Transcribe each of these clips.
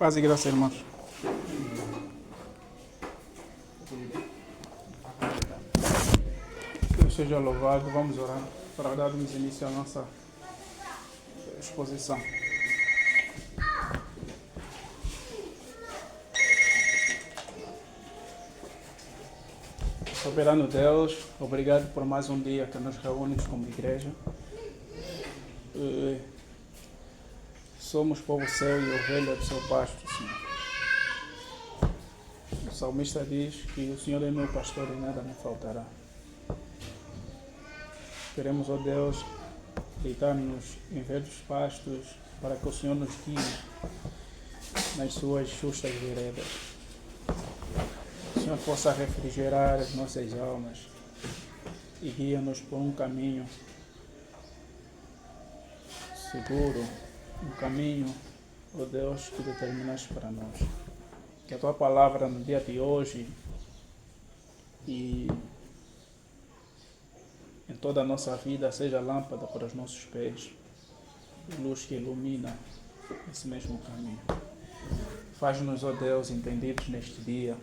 Paz e graça, irmãos. Deus seja louvado. Vamos orar para darmos início à nossa exposição. Soberano Deus, obrigado por mais um dia que nos reúnes como igreja. Somos povo seu e ovelha do seu pasto, Senhor. O salmista diz que o Senhor é meu pastor e nada me faltará. Queremos, ó Deus, deitar-nos em verdes pastos para que o Senhor nos guie nas suas justas veredas. Que o Senhor possa refrigerar as nossas almas e guia-nos por um caminho seguro, um caminho, ó Deus, que determinaste para nós. Que a Tua palavra no dia de hoje e em toda a nossa vida seja lâmpada para os nossos pés, luz que ilumina esse mesmo caminho. Faz-nos, ó Deus, entendidos neste dia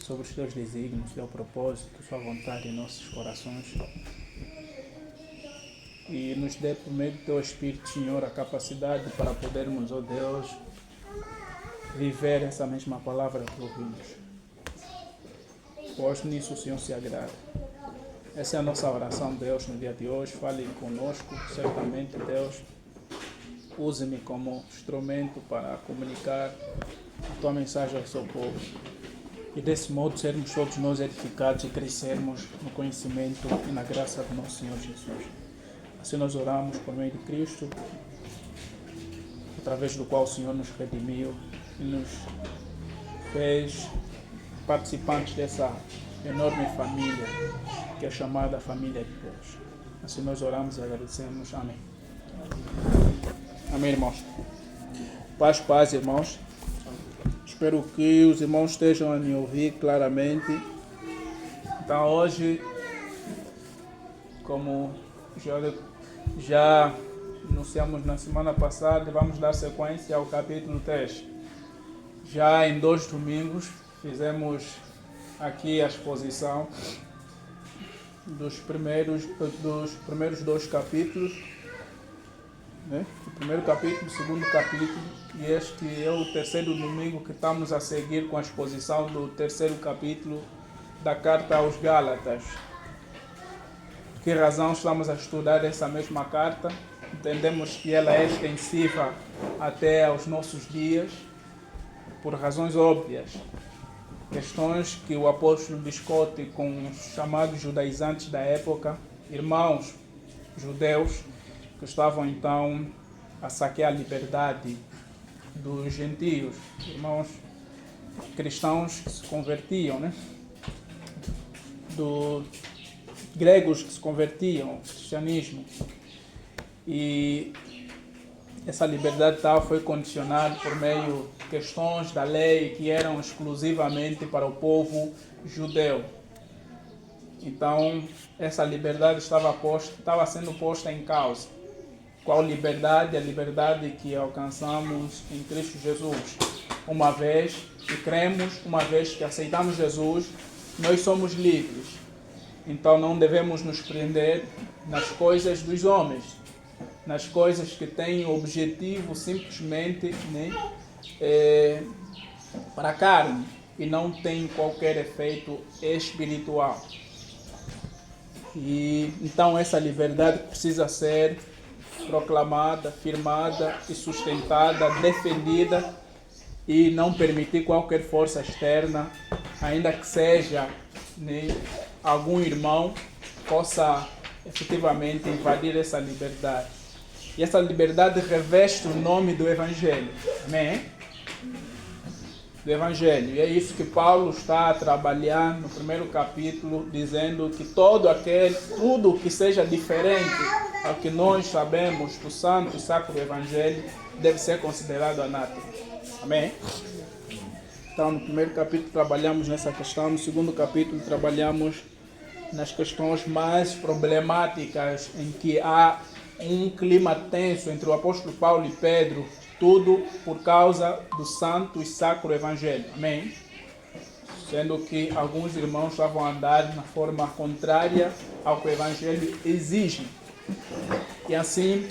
sobre os Teus desígnios, Teu propósito, Sua vontade em nossos corações. E nos dê, por meio do Teu Espírito, Senhor, a capacidade para podermos, ó Deus, viver essa mesma palavra que ouvimos. Pois nisso o Senhor se agrada. Essa é a nossa oração, Deus, no dia de hoje. Fale conosco, certamente, Deus. Use-me como instrumento para comunicar a Tua mensagem ao seu povo. E desse modo sermos todos nós edificados e crescermos no conhecimento e na graça do nosso Senhor Jesus. Assim nós oramos por meio de Cristo, através do qual o Senhor nos redimiu e nos fez participantes dessa enorme família que é chamada família de Deus. Assim nós oramos e agradecemos. Amém. Amém, irmãos. Paz, irmãos. Espero que os irmãos estejam a me ouvir claramente. Então hoje, como já anunciamos na semana passada, vamos dar sequência ao capítulo 3. Já em 2 domingos fizemos aqui a exposição dos primeiros 2 capítulos, né? O primeiro capítulo, o segundo capítulo, e este é o 3º domingo que estamos a seguir com a exposição do 3º capítulo da carta aos Gálatas. Por que razão estamos a estudar essa mesma carta? Entendemos que ela é extensiva até aos nossos dias, por razões óbvias. Questões que o apóstolo discute com os chamados judaizantes da época, irmãos judeus, que estavam então a saquear a liberdade dos gentios, irmãos cristãos que se convertiam, né? Dos gregos que se convertiam ao cristianismo. E essa liberdade tal foi condicionada por meio de questões da lei que eram exclusivamente para o povo judeu. Então, essa liberdade estava sendo posta em causa. Qual liberdade? A liberdade que alcançamos em Cristo Jesus. Uma vez que cremos, uma vez que aceitamos Jesus, nós somos livres. Então, não devemos nos prender nas coisas dos homens, nas coisas que têm o objetivo simplesmente, né, para a carne e não tem qualquer efeito espiritual. E então essa liberdade precisa ser proclamada, firmada e sustentada, defendida e não permitir qualquer força externa, ainda que seja, né, algum irmão, possa efetivamente invadir essa liberdade. E essa liberdade reveste o nome do Evangelho. Amém? Do Evangelho. E é isso que Paulo está a trabalhar no primeiro capítulo, dizendo que tudo que seja diferente ao que nós sabemos do santo e sacro Evangelho deve ser considerado anátema. Amém? Então, no primeiro capítulo trabalhamos nessa questão, no segundo capítulo trabalhamos nas questões mais problemáticas em que há um clima tenso entre o apóstolo Paulo e Pedro, tudo por causa do santo e sacro evangelho. Amém? Sendo que alguns irmãos estavam a andar na forma contrária ao que o evangelho exige. E assim,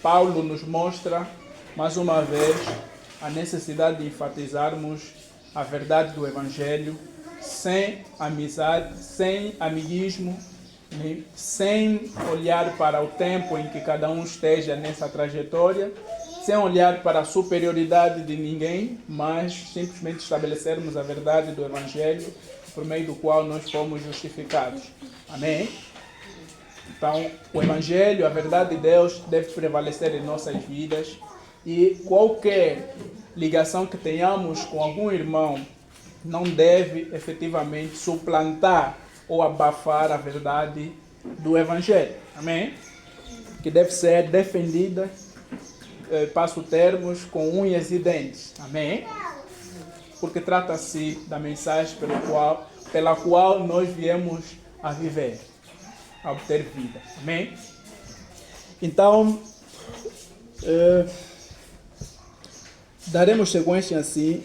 Paulo nos mostra, mais uma vez, a necessidade de enfatizarmos a verdade do evangelho sem amizade, sem amiguismo, sem olhar para o tempo em que cada um esteja nessa trajetória, sem olhar para a superioridade de ninguém, mas simplesmente estabelecermos a verdade do Evangelho, por meio do qual nós fomos justificados. Amém? Então, o Evangelho, a verdade de Deus, deve prevalecer em nossas vidas, e qualquer ligação que tenhamos com algum irmão não deve efetivamente suplantar ou abafar a verdade do Evangelho. Amém? Que deve ser defendida, passo termos, com unhas e dentes. Amém? Porque trata-se da mensagem pela qual nós viemos a viver, a obter vida. Amém? Então, daremos sequência assim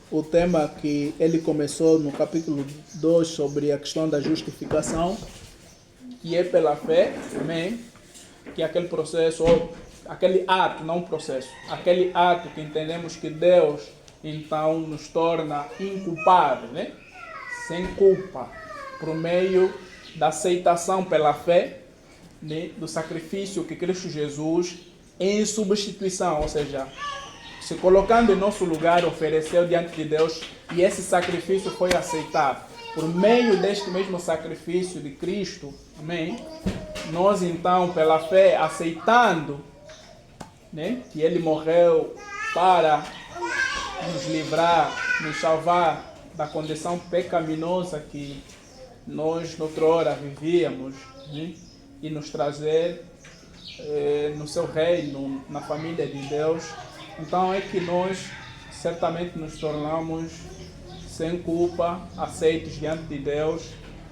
o tema que ele começou no capítulo 2 sobre a questão da justificação, que é pela fé. Amém? Que é aquele processo, aquele ato, não processo, aquele ato que entendemos que Deus então nos torna inculpáveis, né? Sem culpa, por meio da aceitação pela fé, né? Do sacrifício que Cristo Jesus em substituição, ou seja, se colocando em nosso lugar, ofereceu diante de Deus, e esse sacrifício foi aceitado. Por meio deste mesmo sacrifício de Cristo, amém? Nós então, pela fé, aceitando, né, que Ele morreu para nos livrar, nos salvar da condição pecaminosa que nós, noutrora, vivíamos, né, e nos trazer no seu reino, na família de Deus. Então é que nós certamente nos tornamos sem culpa, aceitos diante de Deus,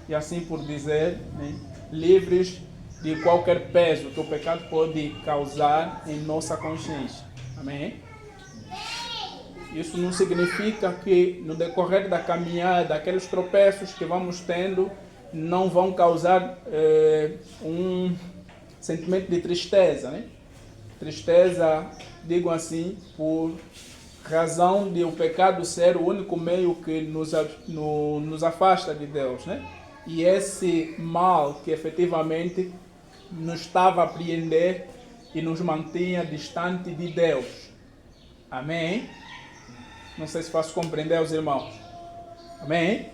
e assim por dizer, né, livres de qualquer peso que o pecado pode causar em nossa consciência. Amém? Isso não significa que no decorrer da caminhada, aqueles tropeços que vamos tendo não vão causar um sentimento de tristeza, né? Tristeza, digo assim, por razão de o pecado ser o único meio que nos afasta de Deus, né? E esse mal que efetivamente nos estava a apreender e nos mantinha distante de Deus. Amém? Não sei se faço compreender aos irmãos. Amém?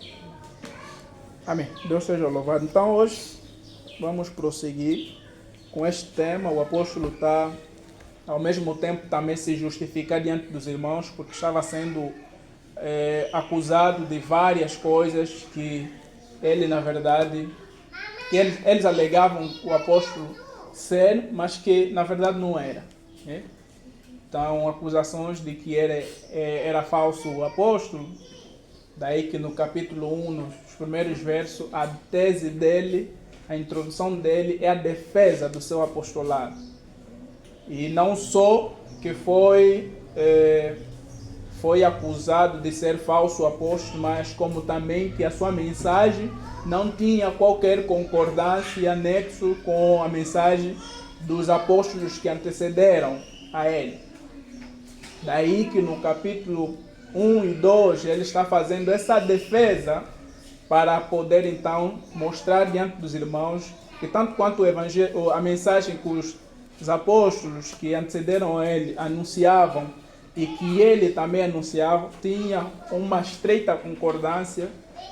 Amém. Deus seja louvado. Então hoje vamos prosseguir com este tema. O apóstolo está ao mesmo tempo também se justificar diante dos irmãos, porque estava sendo acusado de várias coisas que ele, na verdade, que eles alegavam o apóstolo ser, mas que na verdade não era, né? Então, acusações de que era falso o apóstolo. Daí que no capítulo 1, nos primeiros versos, a tese dele, a introdução dele é a defesa do seu apostolado. E não só que foi acusado de ser falso apóstolo, mas como também que a sua mensagem não tinha qualquer concordância e anexo com a mensagem dos apóstolos que antecederam a ele. Daí que no capítulo 1 e 2 ele está fazendo essa defesa para poder então mostrar diante dos irmãos que tanto quanto o evangelho, a mensagem que os apóstolos que antecederam a ele anunciavam e que ele também anunciava, tinha uma estreita concordância,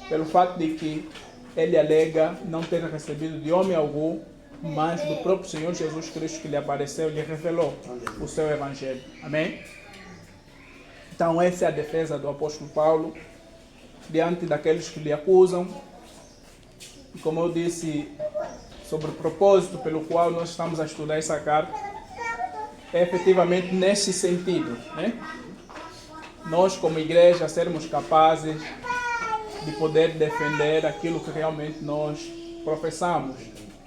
pelo fato de que ele alega não ter recebido de homem algum, mas do próprio Senhor Jesus Cristo que lhe apareceu e lhe revelou o seu evangelho. Amém? Então essa é a defesa do apóstolo Paulo diante daqueles que lhe acusam. E como eu disse, sobre o propósito pelo qual nós estamos a estudar essa carta, é efetivamente nesse sentido, né? Nós como igreja sermos capazes de poder defender aquilo que realmente nós professamos,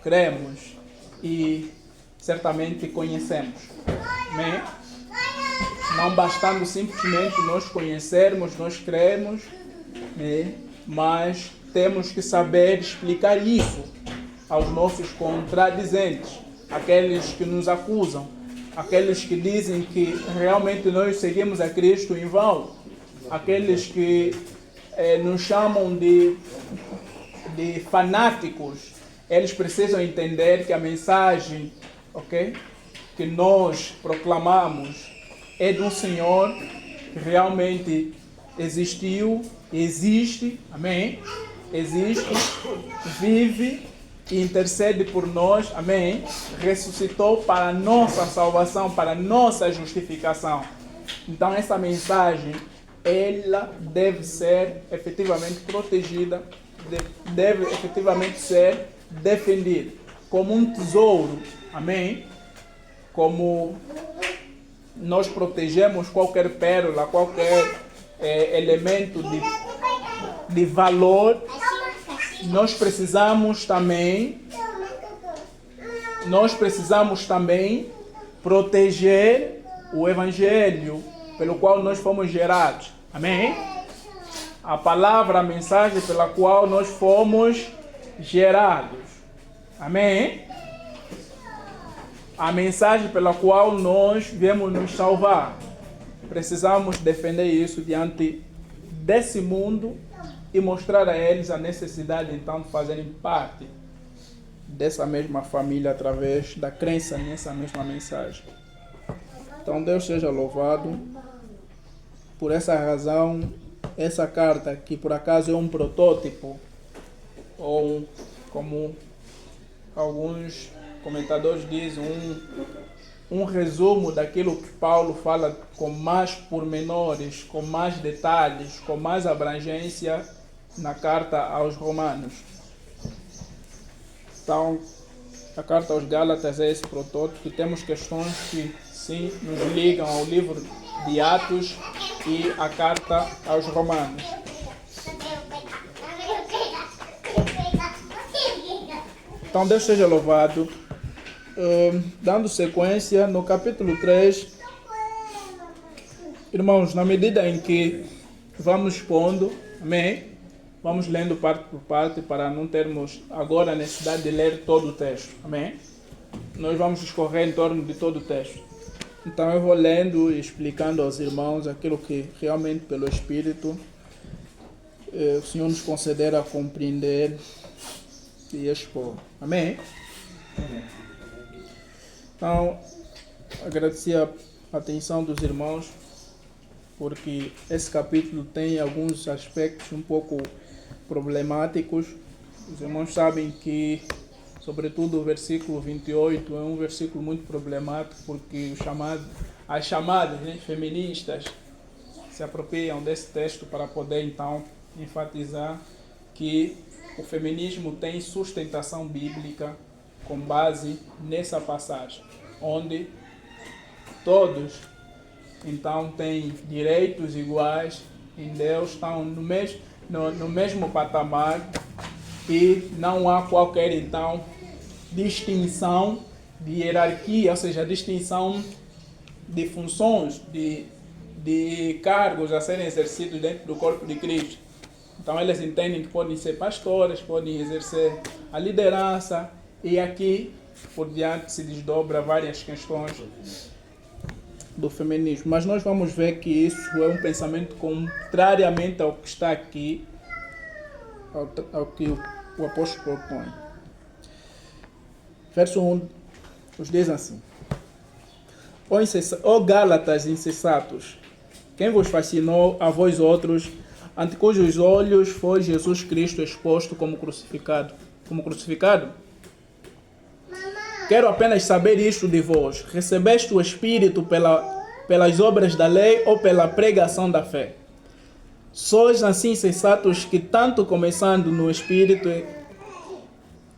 cremos e certamente conhecemos. Amém? Não bastando simplesmente nós conhecermos, nós cremos, né? Mas temos que saber explicar isso aos nossos contradizentes, aqueles que nos acusam, aqueles que dizem que realmente nós seguimos a Cristo em vão, aqueles que nos chamam de fanáticos. Eles precisam entender que a mensagem, ok, que nós proclamamos é de um Senhor que realmente existiu, existe, amém? Existe, vive e intercede por nós, amém? Ressuscitou para a nossa salvação, para a nossa justificação. Então essa mensagem, ela deve ser efetivamente protegida, deve efetivamente ser defendida como um tesouro, amém? Como nós protegemos qualquer pérola, qualquer elemento de valor, nós precisamos também proteger o Evangelho pelo qual nós fomos gerados. Amém? A palavra, a mensagem pela qual nós fomos gerados. Amém? A mensagem pela qual nós viemos nos salvar. Precisamos defender isso diante desse mundo e mostrar a eles a necessidade então de fazerem parte dessa mesma família através da crença nessa mesma mensagem. Então Deus seja louvado. Por essa razão, essa carta, que por acaso é um protótipo, ou como alguns comentadores dizem, um resumo daquilo que Paulo fala com mais pormenores, com mais detalhes, com mais abrangência na carta aos Romanos. Então, a carta aos Gálatas é esse protótipo, e temos questões que sim nos ligam ao livro de Atos e a carta aos Romanos. Então Deus seja louvado. Dando sequência, no capítulo 3, irmãos, na medida em que vamos expondo, amém? Vamos lendo parte por parte para não termos agora a necessidade de ler todo o texto, amém? Nós vamos escorrer em torno de todo o texto. Então eu vou lendo e explicando aos irmãos aquilo que realmente pelo Espírito o Senhor nos concederá compreender e expor. Amém? Amém. Então, agradecer a atenção dos irmãos, porque esse capítulo tem alguns aspectos um pouco problemáticos. Os irmãos sabem que, sobretudo o versículo 28, é um versículo muito problemático, porque as chamadas feministas se apropriam desse texto para poder, então, enfatizar que o feminismo tem sustentação bíblica com base nessa passagem, onde todos, então, têm direitos iguais em Deus, estão no mesmo patamar, e não há qualquer, então, distinção de hierarquia, ou seja, distinção de funções, de cargos a serem exercidos dentro do corpo de Cristo. Então eles entendem que podem ser pastores, podem exercer a liderança, e aqui por diante se desdobra várias questões do feminismo. Mas nós vamos ver que isso é um pensamento contrariamente ao que está aqui, ao que o apóstolo propõe. Verso 1 nos diz assim: Ó Gálatas insensatos, quem vos fascinou a vós outros, ante cujos olhos foi Jesus Cristo exposto como crucificado? Como crucificado? Quero apenas saber isto de vós: recebeste o Espírito pelas obras da lei ou pela pregação da fé? Sois assim sensatos que, tanto começando no Espírito,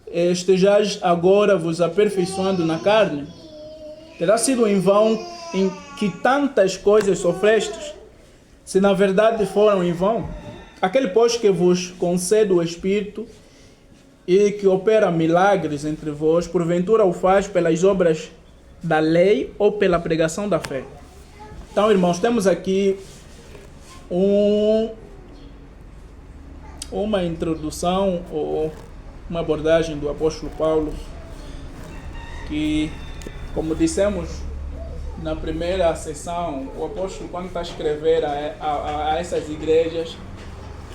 estejais agora vos aperfeiçoando na carne? Terá sido em vão em que tantas coisas sofrestes, se na verdade foram em vão? Aquele, pois, que vos concede o Espírito e que opera milagres entre vós, porventura o faz pelas obras da lei ou pela pregação da fé? Então, irmãos, temos aqui uma introdução ou uma abordagem do apóstolo Paulo que, como dissemos na primeira sessão, o apóstolo, quando está a escrever a essas igrejas,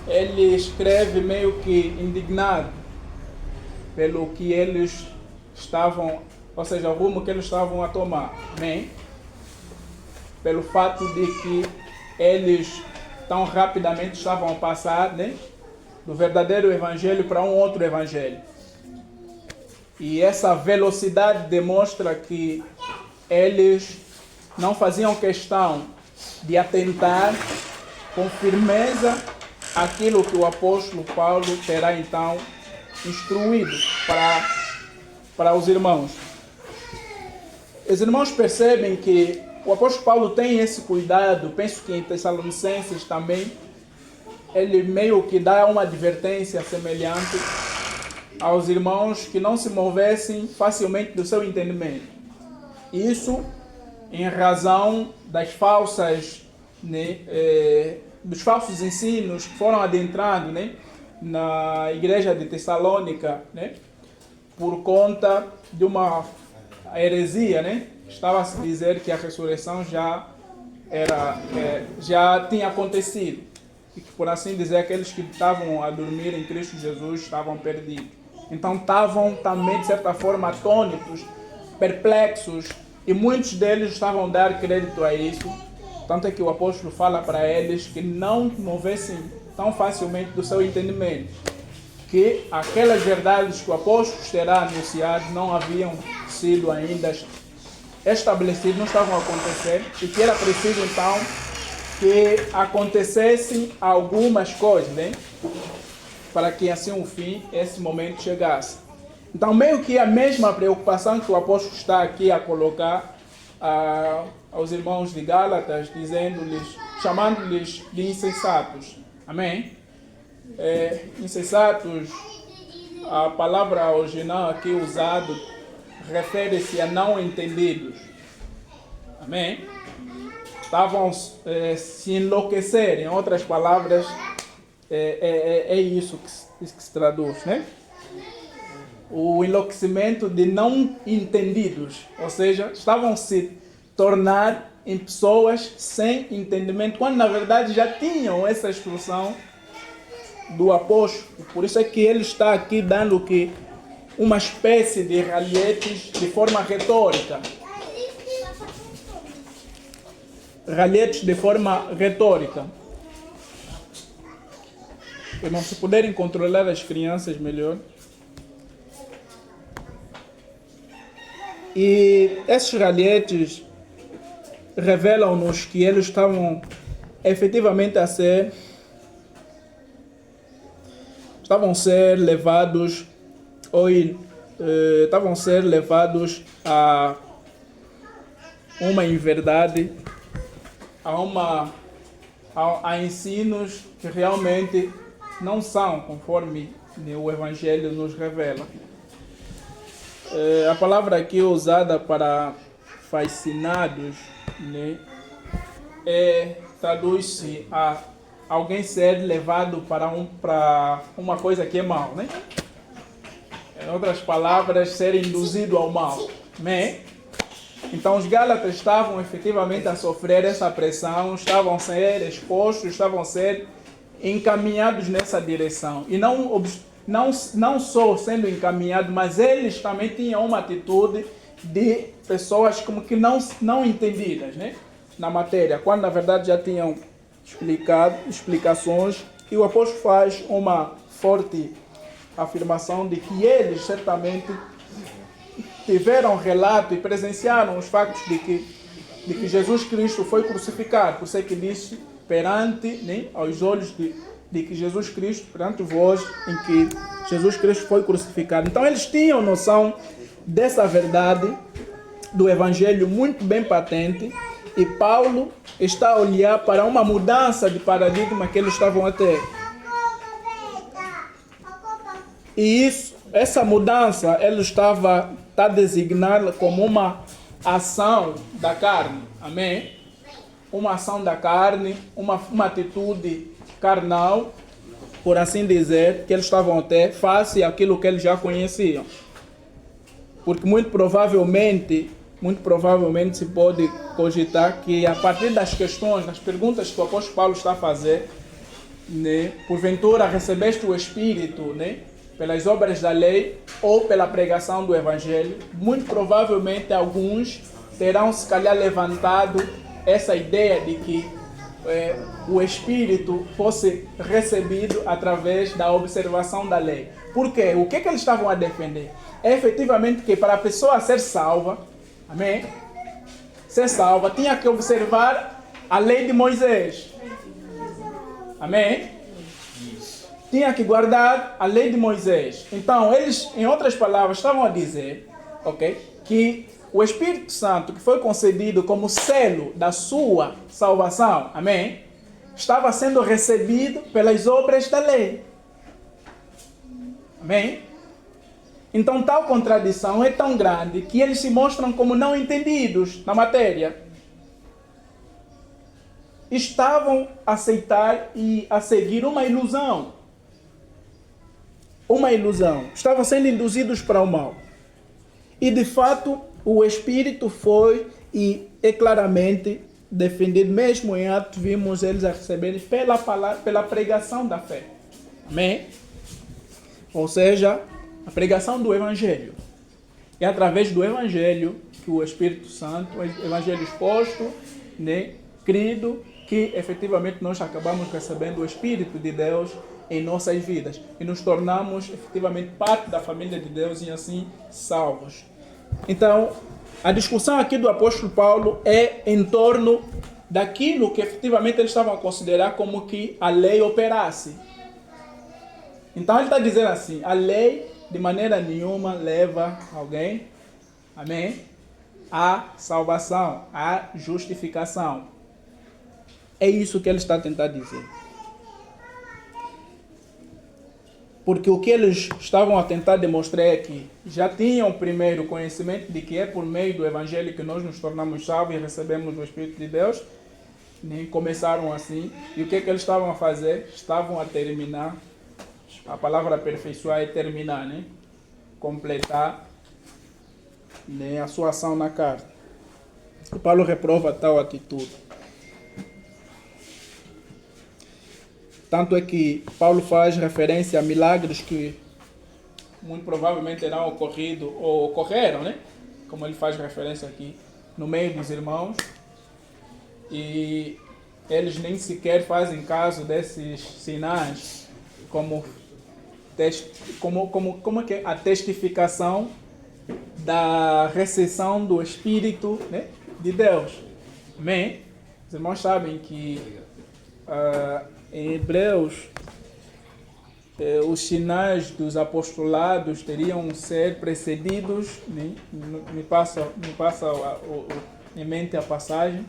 ele escreve meio que indignado pelo que eles estavam, ou seja, o rumo que eles estavam a tomar, né? Pelo fato de que eles tão rapidamente estavam a passar, né, do verdadeiro evangelho para um outro evangelho. E essa velocidade demonstra que eles não faziam questão de atentar com firmeza aquilo que o apóstolo Paulo terá então instruído para os irmãos. Os irmãos percebem que o apóstolo Paulo tem esse cuidado, penso que em Tessalonicenses também, ele meio que dá uma advertência semelhante aos irmãos que não se movessem facilmente do seu entendimento. Isso em razão das falsas, né, dos falsos ensinos que foram adentrando, né, na igreja de Tessalônica, né, por conta de uma heresia, né? Estava a se dizer que a ressurreição já tinha acontecido. E que, por assim dizer, aqueles que estavam a dormir em Cristo Jesus estavam perdidos. Então estavam também, de certa forma, atônitos, perplexos, e muitos deles estavam a dar crédito a isso. Tanto é que o apóstolo fala para eles que não movessem tão facilmente do seu entendimento, que aquelas verdades que o apóstolo terá anunciado não haviam sido ainda estabelecidas, não estavam a acontecer, e que era preciso então que acontecessem algumas coisas, né, para que assim o fim, esse momento chegasse. Então, meio que a mesma preocupação que o apóstolo está aqui a colocar aos irmãos de Gálatas, dizendo-lhes, chamando-lhes de insensatos. Amém? Insensatos, a palavra original aqui usada refere-se a não entendidos. Amém? Estavam se enlouquecer, em outras palavras, é isso que se traduz, né? O enlouquecimento de não entendidos, ou seja, estavam se tornar em pessoas sem entendimento, quando na verdade já tinham essa instrução do apóstolo. Por isso é que ele está aqui dando que uma espécie de ralhetes de forma retórica. Ralhetes de forma retórica. Irmão, se puderem controlar as crianças melhor. E esses ralhetes revelam-nos que eles estavam efetivamente a ser levados a uma inverdade, a ensinos que realmente não são conforme o Evangelho nos revela. A palavra aqui usada para fascinados, né, traduz-se a alguém ser levado para uma coisa que é mal, né? Em outras palavras, ser induzido ao mal, né? Então os Gálatas estavam efetivamente a sofrer essa pressão, estavam a ser expostos, estavam a ser encaminhados nessa direção. E não só sendo encaminhados, mas eles também tinham uma atitude de pessoas como que não entendidas, né, na matéria, quando na verdade já tinham explicações. E o apóstolo faz uma forte afirmação de que eles certamente tiveram relato e presenciaram os factos de que Jesus Cristo foi crucificado. Por isso é que disse perante, né, aos olhos de que Jesus Cristo, perante vós, em que Jesus Cristo foi crucificado. Então eles tinham noção dessa verdade do Evangelho muito bem patente, e Paulo está a olhar para uma mudança de paradigma que eles estavam a ter. E isso essa mudança ele está designada como uma ação da carne. Amém? Uma ação da carne, uma atitude carnal, por assim dizer, que eles estavam a ter face àquilo que eles já conheciam. Porque muito provavelmente se pode cogitar que a partir das questões, das perguntas que o apóstolo Paulo está a fazer, né, porventura recebeste o Espírito, né, pelas obras da lei ou pela pregação do Evangelho, muito provavelmente alguns terão se calhar levantado essa ideia de que o Espírito fosse recebido através da observação da lei. Por quê? O que eles estavam a defender? É efetivamente que para a pessoa ser salva, amém? Ser salva, tinha que observar a lei de Moisés. Amém? Tinha que guardar a lei de Moisés. Então, eles, em outras palavras, estavam a dizer, ok, que o Espírito Santo, que foi concedido como selo da sua salvação, amém, estava sendo recebido pelas obras da lei. Amém? Então, tal contradição é tão grande que eles se mostram como não entendidos na matéria. Estavam a aceitar e a seguir uma ilusão. Uma ilusão. Estavam sendo induzidos para o mal. E, de fato, o Espírito foi e é claramente defendido. Mesmo em Atos, vimos eles a receberem pela palavra, pela pregação da fé. Amém? Ou seja, a pregação do Evangelho. É através do Evangelho que o Espírito Santo, o Evangelho exposto, né, crido, que efetivamente nós acabamos recebendo o Espírito de Deus em nossas vidas. E nos tornamos efetivamente parte da família de Deus e assim salvos. Então, a discussão aqui do apóstolo Paulo é em torno daquilo que efetivamente eles estavam a considerar como que a lei operasse. Então ele está dizendo assim, a lei de maneira nenhuma leva alguém, amém, à salvação, à justificação. É isso que ele está a tentar dizer. Porque o que eles estavam a tentar demonstrar é que já tinham primeiro conhecimento de que é por meio do Evangelho que nós nos tornamos salvos e recebemos o Espírito de Deus. Nem começaram assim. E o que eles estavam a fazer? Estavam a terminar. A palavra aperfeiçoar é terminar, né? Completar, né, a sua ação na carne. E Paulo reprova tal atitude. Tanto é que Paulo faz referência a milagres que muito provavelmente terão ocorrido ou ocorreram, né? Como ele faz referência aqui, no meio dos irmãos. E eles nem sequer fazem caso desses sinais como que é a testificação da recepção do Espírito, né, de Deus. Amém? Os irmãos sabem que em Hebreus os sinais dos apostolados teriam ser precedidos, né? me passa em mente a passagem,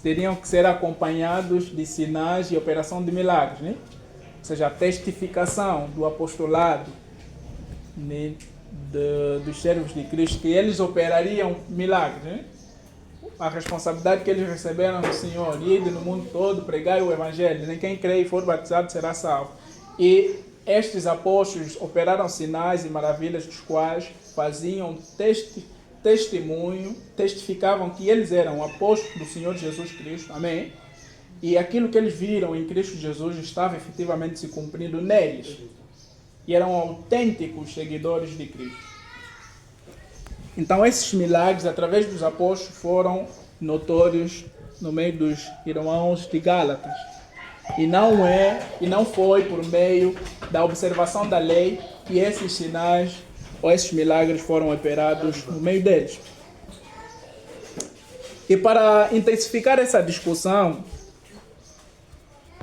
teriam que ser acompanhados de sinais e operação de milagres, né? Ou seja, a testificação do apostolado, né, dos servos de Cristo, que eles operariam milagres, né? A responsabilidade que eles receberam do Senhor, ide no mundo todo, pregai o Evangelho, né? Quem crê e for batizado será salvo. E estes apóstolos operaram sinais e maravilhas, dos quais faziam testemunho, testificavam que eles eram apóstolos do Senhor Jesus Cristo, amém? E aquilo que eles viram em Cristo Jesus estava efetivamente se cumprindo neles. E eram autênticos seguidores de Cristo. Então esses milagres, através dos apóstolos, foram notórios no meio dos irmãos de Gálatas. E não foi por meio da observação da lei que esses sinais ou esses milagres foram operados no meio deles. E para intensificar essa discussão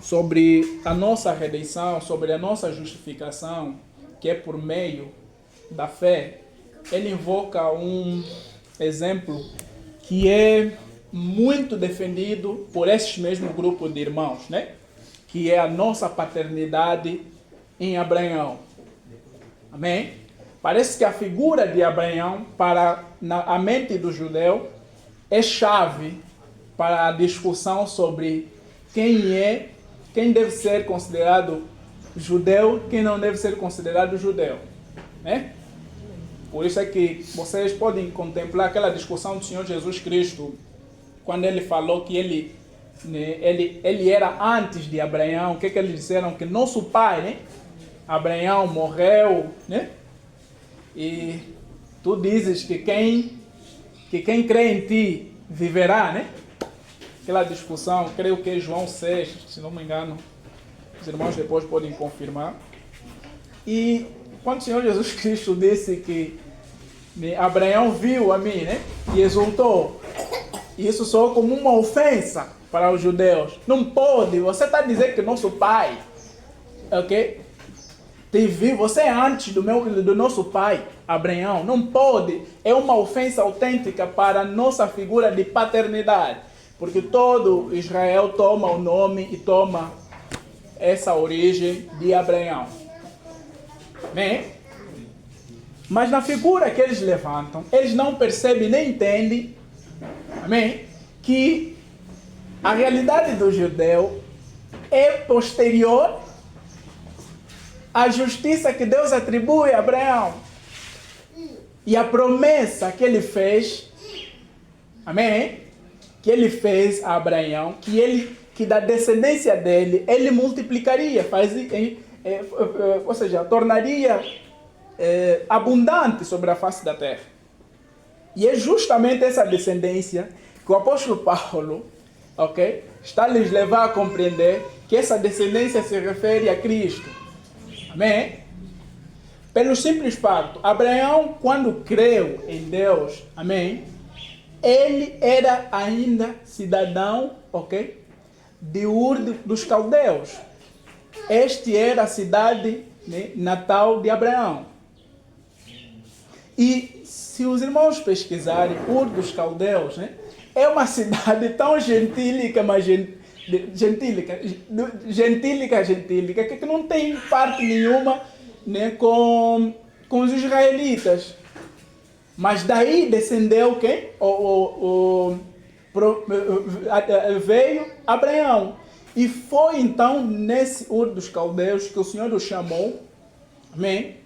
sobre a nossa redenção, sobre a nossa justificação, que é por meio da fé, ele invoca um exemplo que é muito defendido por esse mesmo grupo de irmãos, né? Que é a nossa paternidade em Abraão. Amém? Parece que a figura de Abraão, para a mente do judeu, é chave para a discussão sobre quem deve ser considerado judeu, quem não deve ser considerado judeu. Né? Por isso é que vocês podem contemplar aquela discussão do Senhor Jesus Cristo, quando ele falou que ele era antes de Abraão. O que eles disseram? Que nosso pai, né? Abraão morreu, né? E tu dizes que quem crê em ti viverá, né? Aquela discussão, creio que é João 6, se não me engano. Os irmãos depois podem confirmar. E quando o Senhor Jesus Cristo disse que Abraão viu a mim, né? E exultou. Isso soou como uma ofensa para os judeus. Não pode, você está dizendo que nosso pai, ok? Te viu, você é antes do nosso pai, Abraão. Não pode. É uma ofensa autêntica para a nossa figura de paternidade. Porque todo Israel toma o nome e toma essa origem de Abraão. Bem, mas na figura que eles levantam, eles não percebem nem entendem, amém, que a realidade do judeu é posterior à justiça que Deus atribui a Abraão. E a promessa que ele fez, amém, que ele fez a Abraão, que da descendência dele, ele multiplicaria, ou seja, tornaria abundante sobre a face da terra. E é justamente essa descendência que o apóstolo Paulo, ok, está a lhes levar a compreender que essa descendência se refere a Cristo. Amém? Pelo simples fato, Abraão, quando creu em Deus, amém, ele era ainda cidadão, ok, de Ur dos Caldeus. Este era a cidade, né, natal de Abraão. E se os irmãos pesquisarem, Ur dos Caldeus, né, é uma cidade tão gentílica, mas gentílica, que não tem parte nenhuma, né, com os israelitas. Mas daí descendeu quem? Veio Abraão. E foi então nesse Ur dos Caldeus que o Senhor o chamou, amém?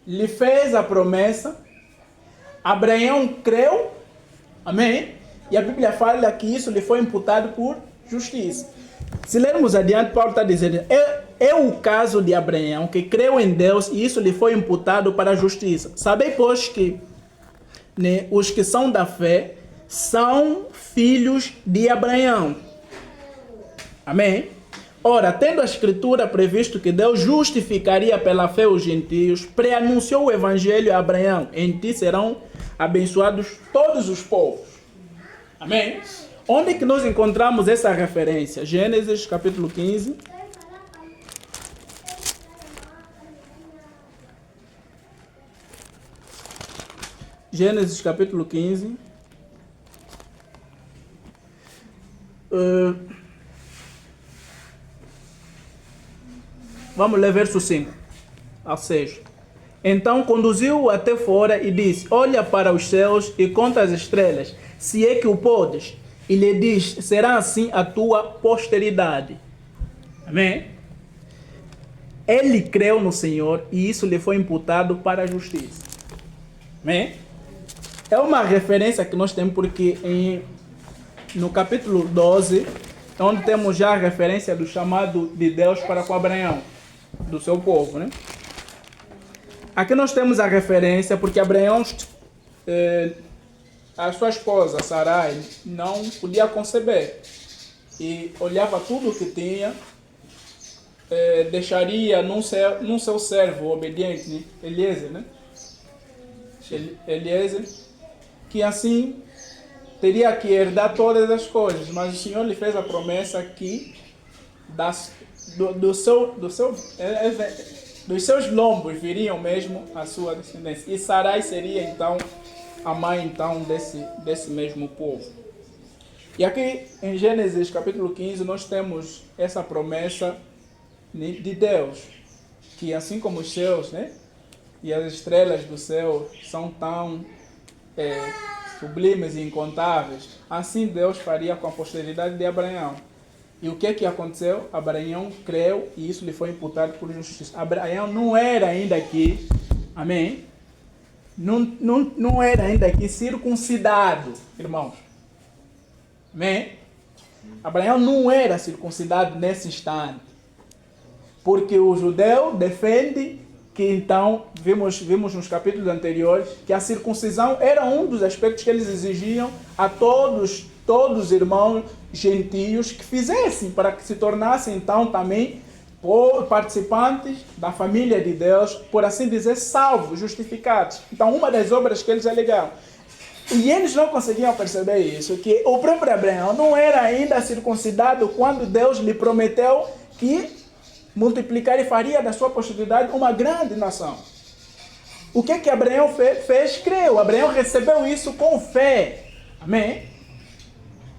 Lhe fez a promessa. Abraão creu, amém? E a Bíblia fala que isso lhe foi imputado por justiça. Se lermos adiante, Paulo está dizendo, é o caso de Abraão, que creu em Deus e isso lhe foi imputado para a justiça. Sabei, pois, que, né, os que são da fé são filhos de Abraão. Amém? Ora, tendo a Escritura previsto que Deus justificaria pela fé os gentios, preanunciou o Evangelho a Abraão. Em ti serão abençoados todos os povos. Amém? Onde que nós encontramos essa referência? Gênesis capítulo 15. Gênesis capítulo 15. Vamos ler verso 5 a 6. Então conduziu-o até fora e disse, olha para os céus e conta as estrelas, se é que o podes. E lhe diz, será assim a tua posteridade. Amém? Ele creu no Senhor e isso lhe foi imputado para a justiça. Amém? É uma referência que nós temos porque no capítulo 12, onde temos já a referência do chamado de Deus para com Abraão, do seu povo, né? Aqui nós temos a referência porque Abraão, a sua esposa Sarai, não podia conceber e olhava tudo o que tinha, deixaria num seu servo obediente, né? Eliezer, né? Eliezer, que assim teria que herdar todas as coisas, mas o Senhor lhe fez a promessa que dos seus lombos viriam mesmo a sua descendência. E Sarai seria então a mãe então desse mesmo povo. E aqui em Gênesis capítulo 15 nós temos essa promessa de Deus, que assim como os céus, né, e as estrelas do céu são tão sublimes e incontáveis, assim Deus faria com a posteridade de Abraão. E o que aconteceu? Abraão creu e isso lhe foi imputado por justiça. Abraão não era ainda aqui, amém? Não era ainda aqui circuncidado, irmãos. Amém? Abraão não era circuncidado nesse instante. Porque o judeu defende que então, vimos nos capítulos anteriores, que a circuncisão era um dos aspectos que eles exigiam a todos os irmãos gentios que fizessem, para que se tornassem então também participantes da família de Deus, por assim dizer, salvos, justificados. Então, uma das obras que eles alegavam. E eles não conseguiam perceber isso, que o próprio Abraão não era ainda circuncidado quando Deus lhe prometeu que multiplicaria e faria da sua posteridade uma grande nação. O que Abraão fez? Creu. Abraão recebeu isso com fé. Amém?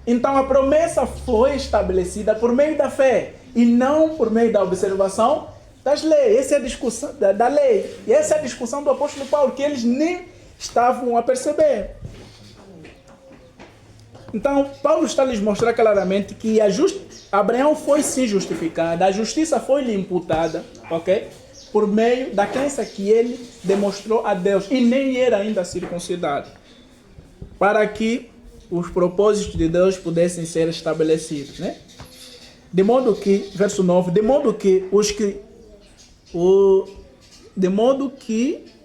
Então a promessa foi estabelecida por meio da fé e não por meio da observação das leis. Essa é a discussão da lei. E essa é a discussão do apóstolo Paulo, que eles nem estavam a perceber. Então, Paulo está a lhes mostrar claramente que Abraão foi sim justificado, a justiça foi lhe imputada, ok? Por meio da crença que ele demonstrou a Deus, e nem era ainda circuncidado, para que os propósitos de Deus pudessem ser estabelecidos, né? De modo que, verso 9, de modo que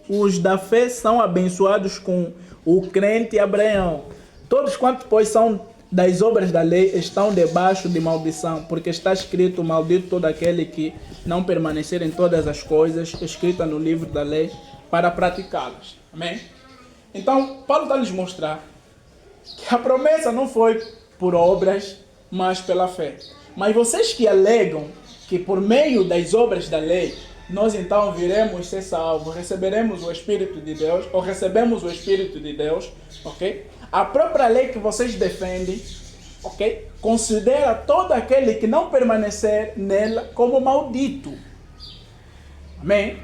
os da fé são abençoados com o crente Abraão. Todos quantos, pois, são das obras da lei estão debaixo de maldição, porque está escrito: maldito todo aquele que não permanecer em todas as coisas escritas no livro da lei para praticá-las. Amém? Então, Paulo está a lhes mostrar que a promessa não foi por obras, mas pela fé. Mas vocês que alegam que por meio das obras da lei nós então viremos ser salvos, receberemos o Espírito de Deus, ou recebemos o Espírito de Deus, ok? A própria lei que vocês defendem, ok? Considera todo aquele que não permanecer nela como maldito. Amém?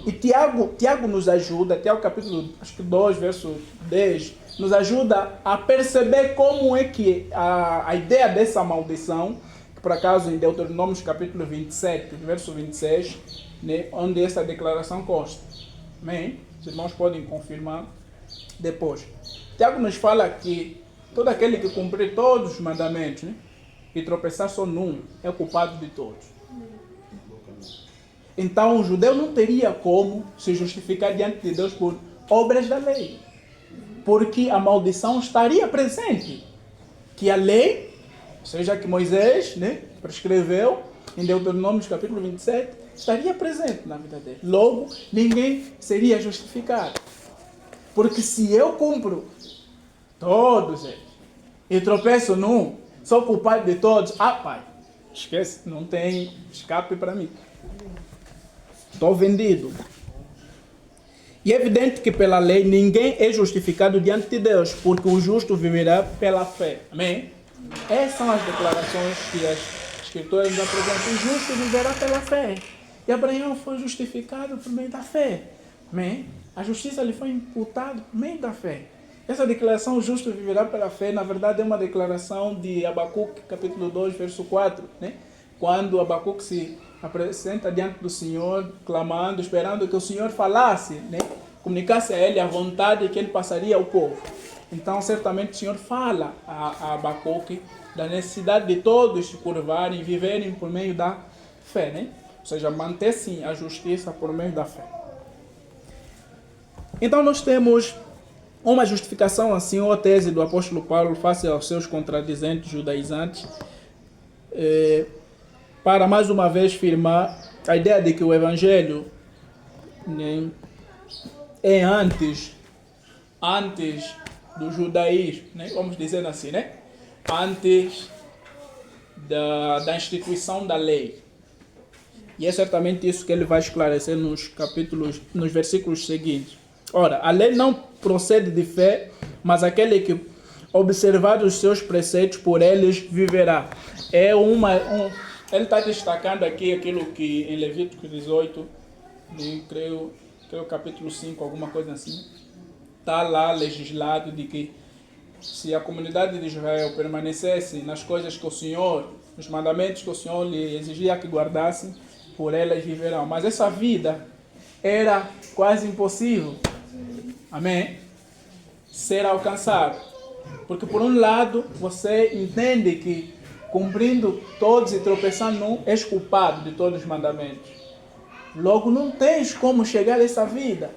E Tiago nos ajuda, Tiago capítulo 2, verso 10, nos ajuda a perceber como é que a ideia dessa maldição, que por acaso em Deuteronômio capítulo 27, verso 26, né, onde essa declaração consta. Amém? Os irmãos podem confirmar depois. Tiago nos fala que todo aquele que cumprir todos os mandamentos, né, e tropeçar só num, é culpado de todos. Então o judeu não teria como se justificar diante de Deus por obras da lei, porque a maldição estaria presente, que a lei, ou seja, que Moisés, né, prescreveu em Deuteronômio capítulo 27, estaria presente na vida dele. Logo, ninguém seria justificado. Porque se eu cumpro todos eles e tropeço num, sou culpado de todos, pai, esquece, não tem escape para mim. Estou vendido. E é evidente que pela lei ninguém é justificado diante de Deus, porque o justo viverá pela fé. Amém? Essas são as declarações que as Escrituras nos apresentam. O justo viverá pela fé. E Abraão foi justificado por meio da fé. Amém? A justiça lhe foi imputada por meio da fé. Essa declaração, o justo viverá pela fé, na verdade é uma declaração de Abacuque, capítulo 2, verso 4, né? Quando Abacuque se apresenta diante do Senhor, clamando, esperando que o Senhor falasse, né? Comunicasse a ele a vontade que ele passaria ao povo. Então, certamente o Senhor fala a Abacuque da necessidade de todos se curvarem e viverem por meio da fé, né? Ou seja, manter sim a justiça por meio da fé. Então nós temos uma justificação assim, ou a tese do apóstolo Paulo face aos seus contradizentes judaizantes, para mais uma vez firmar a ideia de que o evangelho, né, é antes do judaísmo, né, vamos dizer assim, né, antes da instituição da lei. E é certamente isso que ele vai esclarecer nos versículos seguintes. Ora, a lei não procede de fé, mas aquele que observar os seus preceitos, por eles viverá. Ele está destacando aqui aquilo que em Levítico 18, creio, que é o capítulo 5, alguma coisa assim, está lá legislado de que se a comunidade de Israel permanecesse nas coisas que o Senhor, nos mandamentos que o Senhor lhe exigia que guardassem, por elas viverão. Mas essa vida era quase impossível, amém, ser alcançado. Porque por um lado, você entende que cumprindo todos e tropeçando num, és culpado de todos os mandamentos. Logo, não tens como chegar a essa vida.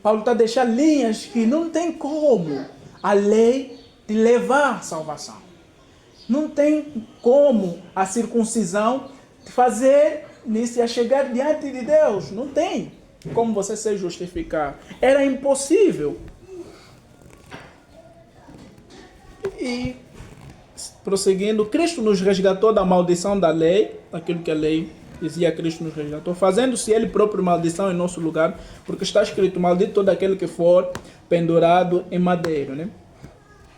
Paulo está deixando linhas que não tem como a lei te levar à salvação. Não tem como a circuncisão te fazer a chegar diante de Deus. Não tem como você se justificar. Era impossível. E prosseguindo, Cristo nos resgatou da maldição da lei, aquilo que a lei dizia, Cristo nos resgatou, fazendo-se Ele próprio maldição em nosso lugar, porque está escrito, maldito todo aquele que for pendurado em madeiro, né?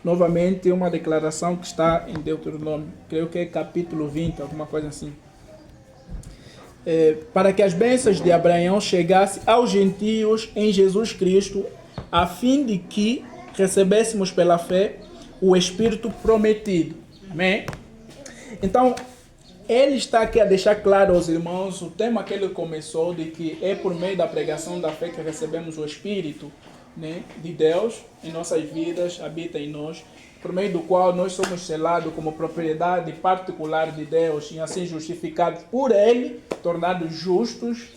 Novamente, uma declaração que está em Deuteronômio, creio que é capítulo 20, alguma coisa assim. Para que as bênçãos de Abraão chegassem aos gentios em Jesus Cristo, a fim de que recebêssemos pela fé o Espírito prometido. Amém? Então, ele está aqui a deixar claro aos irmãos o tema que ele começou, de que é por meio da pregação da fé que recebemos o Espírito, né, de Deus em nossas vidas, habita em nós, por meio do qual nós somos selados como propriedade particular de Deus e assim justificados por Ele, tornados justos.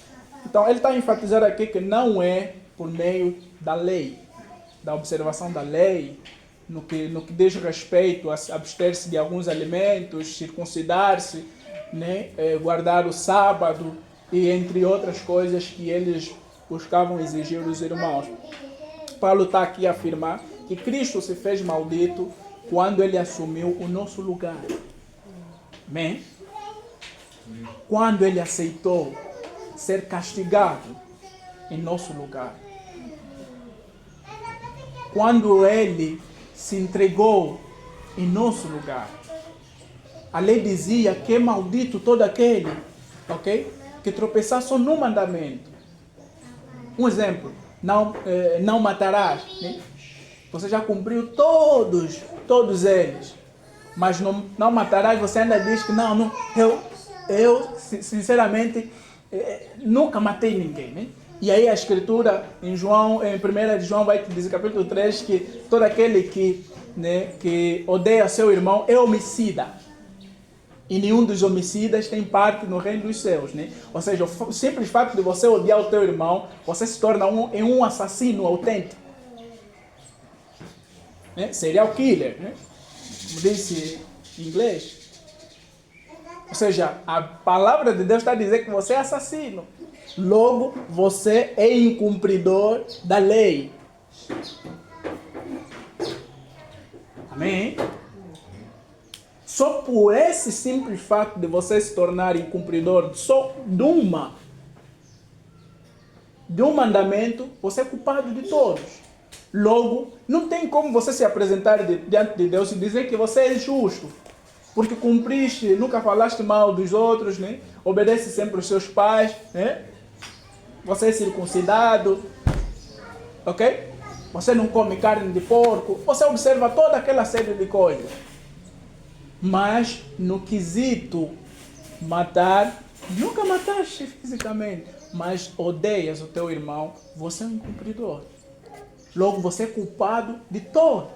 Então ele está a enfatizar aqui que não é por meio da lei, da observação da lei, no que diz respeito a abster-se de alguns alimentos, circuncidar-se, né, guardar o sábado e entre outras coisas que eles buscavam exigir dos irmãos. Paulo está aqui a afirmar que Cristo se fez maldito quando ele assumiu o nosso lugar. Amém? Quando ele aceitou ser castigado em nosso lugar. Quando ele se entregou em nosso lugar. A lei dizia que é maldito todo aquele, ok? Que tropeçar só no mandamento. Um exemplo, não matarás, né? Você já cumpriu todos eles, mas não matarás, você ainda diz que não, eu sinceramente nunca matei ninguém, né? E aí a escritura em 1 de João vai te dizer, capítulo 3, que todo aquele que odeia seu irmão é homicida. E nenhum dos homicidas tem parte no reino dos céus, né? Ou seja, o simples fato de você odiar o teu irmão, você se torna um assassino autêntico. Né? Serial killer, né? Como disse em inglês. Ou seja, a palavra de Deus está a dizer que você é assassino. Logo, você é incumpridor da lei. Amém? Só por esse simples fato de você se tornar incumpridor só de um mandamento, você é culpado de todos. Logo, não tem como você se apresentar diante de Deus e dizer que você é justo. Porque cumpriste, nunca falaste mal dos outros, né? Obedece sempre aos seus pais, né? Você é circuncidado, ok? Você não come carne de porco, você observa toda aquela série de coisas. Mas no quesito matar, nunca mataste fisicamente, mas odeias o teu irmão, você é um incumpridor. Logo você é culpado de todo.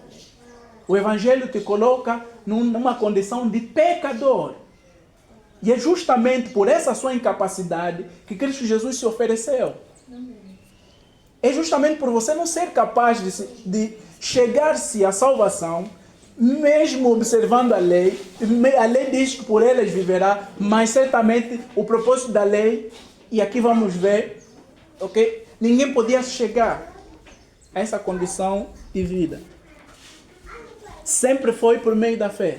O Evangelho te coloca numa condição de pecador. E é justamente por essa sua incapacidade que Cristo Jesus se ofereceu. É justamente por você não ser capaz de chegar-se à salvação, mesmo observando a lei diz que por elas viverá, mas certamente o propósito da lei, e aqui vamos ver, ok? Ninguém podia chegar a essa condição de vida. Sempre foi por meio da fé.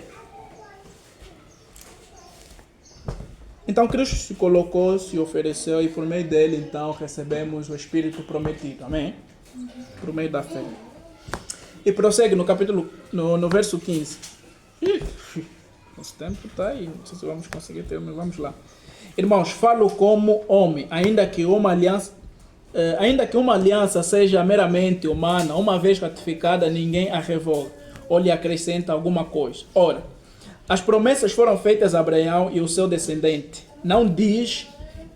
Então Cristo se colocou, se ofereceu, e por meio dele então recebemos o Espírito prometido. Amém? Por meio da fé. E prossegue no verso 15. Nosso tempo está aí, não sei se vamos conseguir terminar, vamos lá. Irmãos, falo como homem, ainda que uma aliança seja meramente humana, uma vez ratificada, ninguém a revoga ou lhe acrescenta alguma coisa. Ora, as promessas foram feitas a Abraão e o seu descendente. Não diz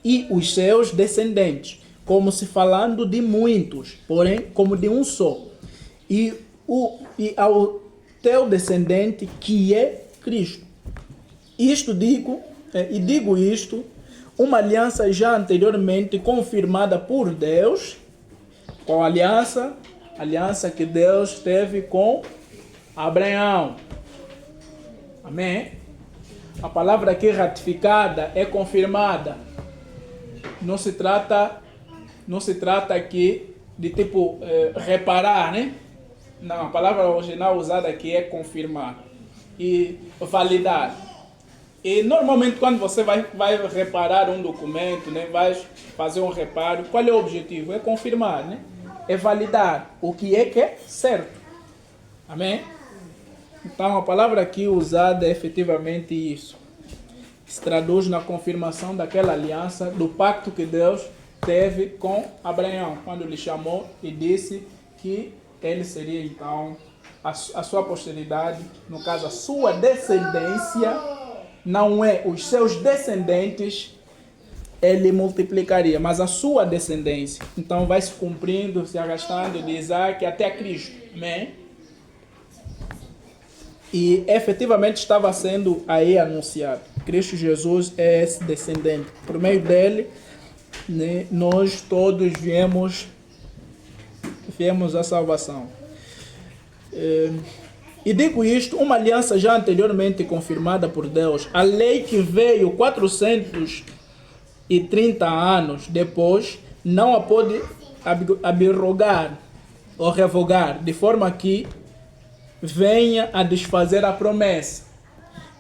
e os seus descendentes, como se falando de muitos, porém como de um só. E ao teu descendente, que é Cristo. Digo isto, uma aliança já anteriormente confirmada por Deus. Qual aliança? Aliança que Deus teve com Abraão. Amém? A palavra aqui ratificada é confirmada. Não se trata aqui de tipo reparar, né? Não, a palavra original usada aqui é confirmar e validar. E normalmente quando você vai reparar um documento, né, vai fazer um reparo, qual é o objetivo? É confirmar, né? É validar o que é certo. Amém? Então a palavra aqui usada é efetivamente isso. Se traduz na confirmação daquela aliança, do pacto que Deus teve com Abraão, quando lhe chamou e disse que ele seria então a sua posteridade, no caso a sua descendência. Não é os seus descendentes, ele multiplicaria, mas a sua descendência. Então vai se cumprindo, se arrastando de Isaac até Cristo. Amém? E efetivamente estava sendo aí anunciado. Cristo Jesus é esse descendente. Por meio dele, né, nós todos viemos à salvação. E digo isto, uma aliança já anteriormente confirmada por Deus, a lei que veio 430 anos depois, não a pôde abrogar ou revogar, de forma que venha a desfazer a promessa.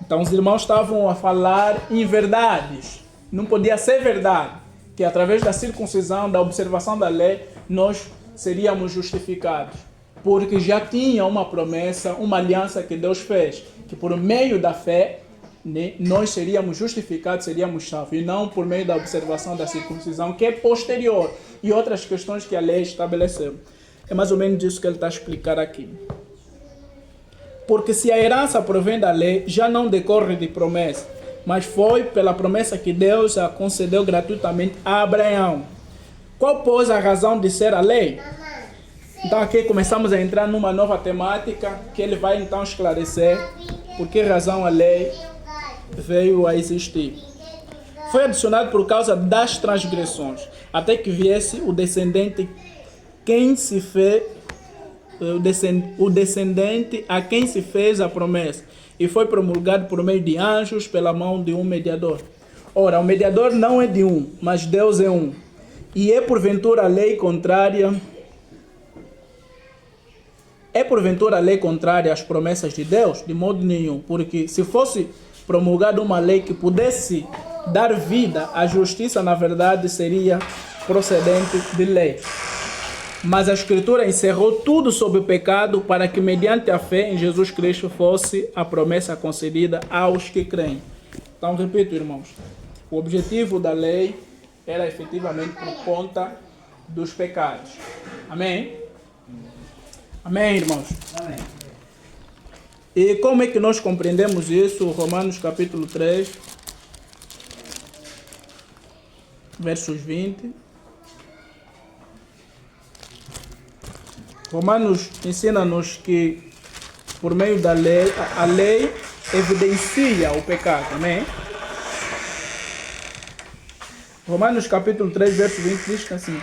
Então os irmãos estavam a falar em verdades. Não podia ser verdade que através da circuncisão, da observação da lei, nós seríamos justificados. Porque já tinha uma promessa, uma aliança que Deus fez, que por meio da fé, né, nós seríamos justificados, seríamos salvos, e não por meio da observação da circuncisão, que é posterior, e outras questões que a lei estabeleceu. É mais ou menos isso que ele está a explicar aqui. Porque se a herança provém da lei, já não decorre de promessa, mas foi pela promessa que Deus a concedeu gratuitamente a Abraão. Qual, pois, a razão de ser a lei? Então aqui começamos a entrar numa nova temática que ele vai então esclarecer por que razão a lei veio a existir. Foi adicionado por causa das transgressões, até que viesse o descendente o descendente a quem se fez a promessa, e foi promulgado por meio de anjos pela mão de um mediador. Ora, o mediador não é de um, mas Deus é um. E é porventura a lei contrária às promessas de Deus? De modo nenhum, porque se fosse promulgada uma lei que pudesse dar vida à justiça, na verdade seria procedente de lei. Mas a Escritura encerrou tudo sob o pecado para que mediante a fé em Jesus Cristo fosse a promessa concedida aos que creem. Então, repito, irmãos, o objetivo da lei era efetivamente por conta dos pecados. Amém? Amém, irmãos? Amém. E como é que nós compreendemos isso? Romanos capítulo 3, versos 20. Romanos ensina-nos que por meio da lei, a lei evidencia o pecado. Amém? Romanos capítulo 3, verso 20 diz assim.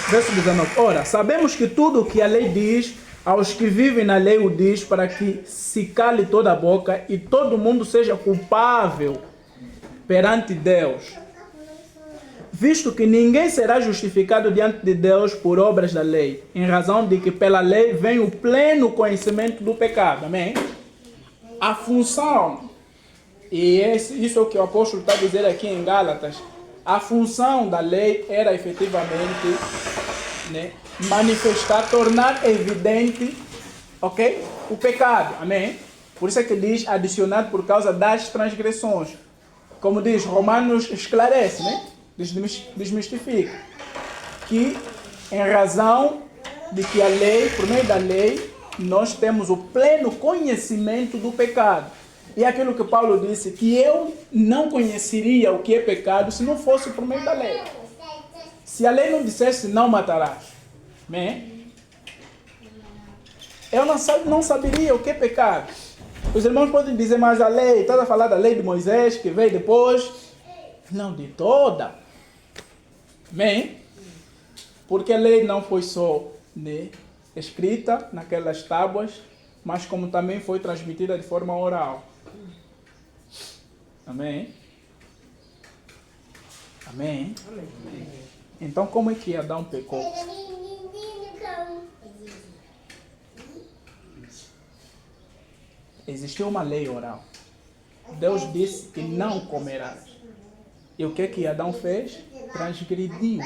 Verso 19. Ora, sabemos que tudo o que a lei diz, aos que vivem na lei o diz, para que se cale toda a boca e todo mundo seja culpável perante Deus. Visto que ninguém será justificado diante de Deus por obras da lei, em razão de que pela lei vem o pleno conhecimento do pecado. Amém? A função, e isso é o que o apóstolo está a dizer aqui em Gálatas, a função da lei era efetivamente, né, manifestar, tornar evidente, ok, o pecado. Amém? Por isso é que diz adicionado por causa das transgressões. Como diz, Romanos esclarece, né? Desmistifica. Que em razão de que a lei, por meio da lei, nós temos o pleno conhecimento do pecado. E é aquilo que Paulo disse, que eu não conheceria o que é pecado se não fosse por meio da lei. Se a lei não dissesse não matarás, amém? Eu não saberia o que é pecado. Os irmãos podem dizer, mas a lei, está a falar da lei de Moisés, que veio depois. Não, de toda. Amém? Porque a lei não foi só, né, escrita naquelas tábuas, mas como também foi transmitida de forma oral. Amém? Amém? Amém. Então como é que Adão pecou? Existiu uma lei oral. Deus disse que não comerás. E o que Adão fez? Transgrediu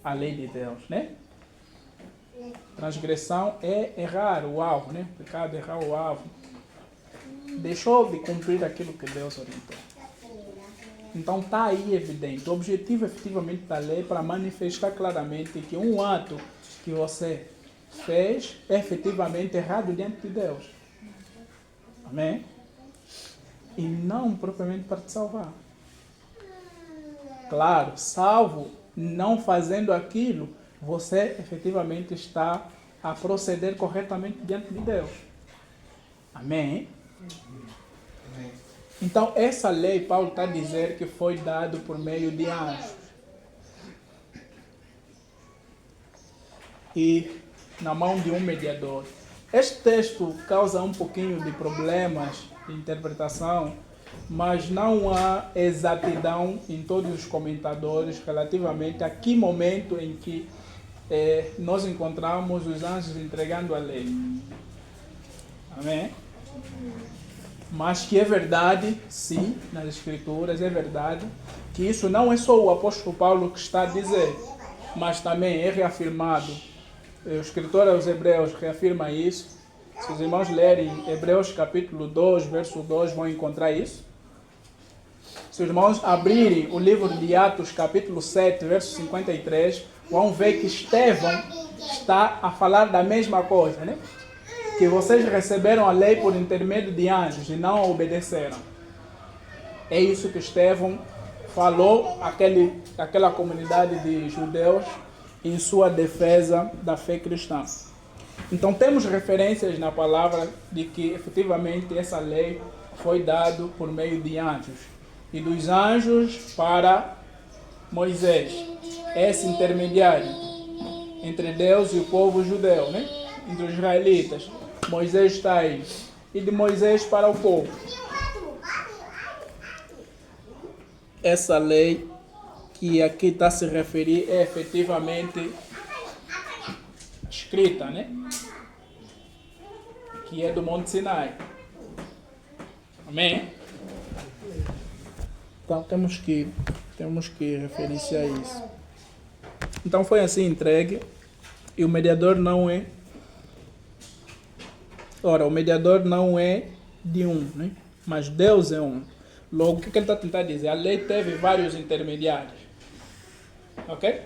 a lei de Deus, né? Transgressão é errar o alvo, né? Pecado é errar o alvo. Deixou de cumprir aquilo que Deus orientou. Então está aí evidente. O objetivo efetivamente da lei é para manifestar claramente que um ato que você fez é efetivamente errado diante de Deus. Amém? E não propriamente para te salvar. Claro, salvo não fazendo aquilo, você efetivamente está a proceder corretamente diante de Deus. Amém? Amém. Então, essa lei, Paulo está a dizer que foi dado por meio de anjos. E na mão de um mediador. Este texto causa um pouquinho de problemas de interpretação, mas não há exatidão em todos os comentadores relativamente a que momento em que nós encontramos os anjos entregando a lei. Amém? Mas que é verdade, sim, nas Escrituras, é verdade, que isso não é só o apóstolo Paulo que está a dizer, mas também é reafirmado. O escritor aos Hebreus reafirma isso. Se os irmãos lerem Hebreus capítulo 2, verso 2, vão encontrar isso. Se os irmãos abrirem o livro de Atos capítulo 7, verso 53, vão ver que Estevão está a falar da mesma coisa, né? Que vocês receberam a lei por intermédio de anjos e não a obedeceram. É isso que Estevão falou àquela comunidade de judeus em sua defesa da fé cristã. Então temos referências na palavra de que efetivamente essa lei foi dada por meio de anjos. E dos anjos para Moisés, esse intermediário entre Deus e o povo judeu, né? Entre os israelitas. Moisés está aí. E de Moisés para o povo. Essa lei que aqui está a se referir é efetivamente escrita, né? Que é do Monte Sinai. Amém? Então temos que referenciar isso. Então foi assim entregue. E o mediador não é... Ora, o mediador não é de um, né? Mas Deus é um. Logo, o que ele está tentando dizer? A lei teve vários intermediários. Ok?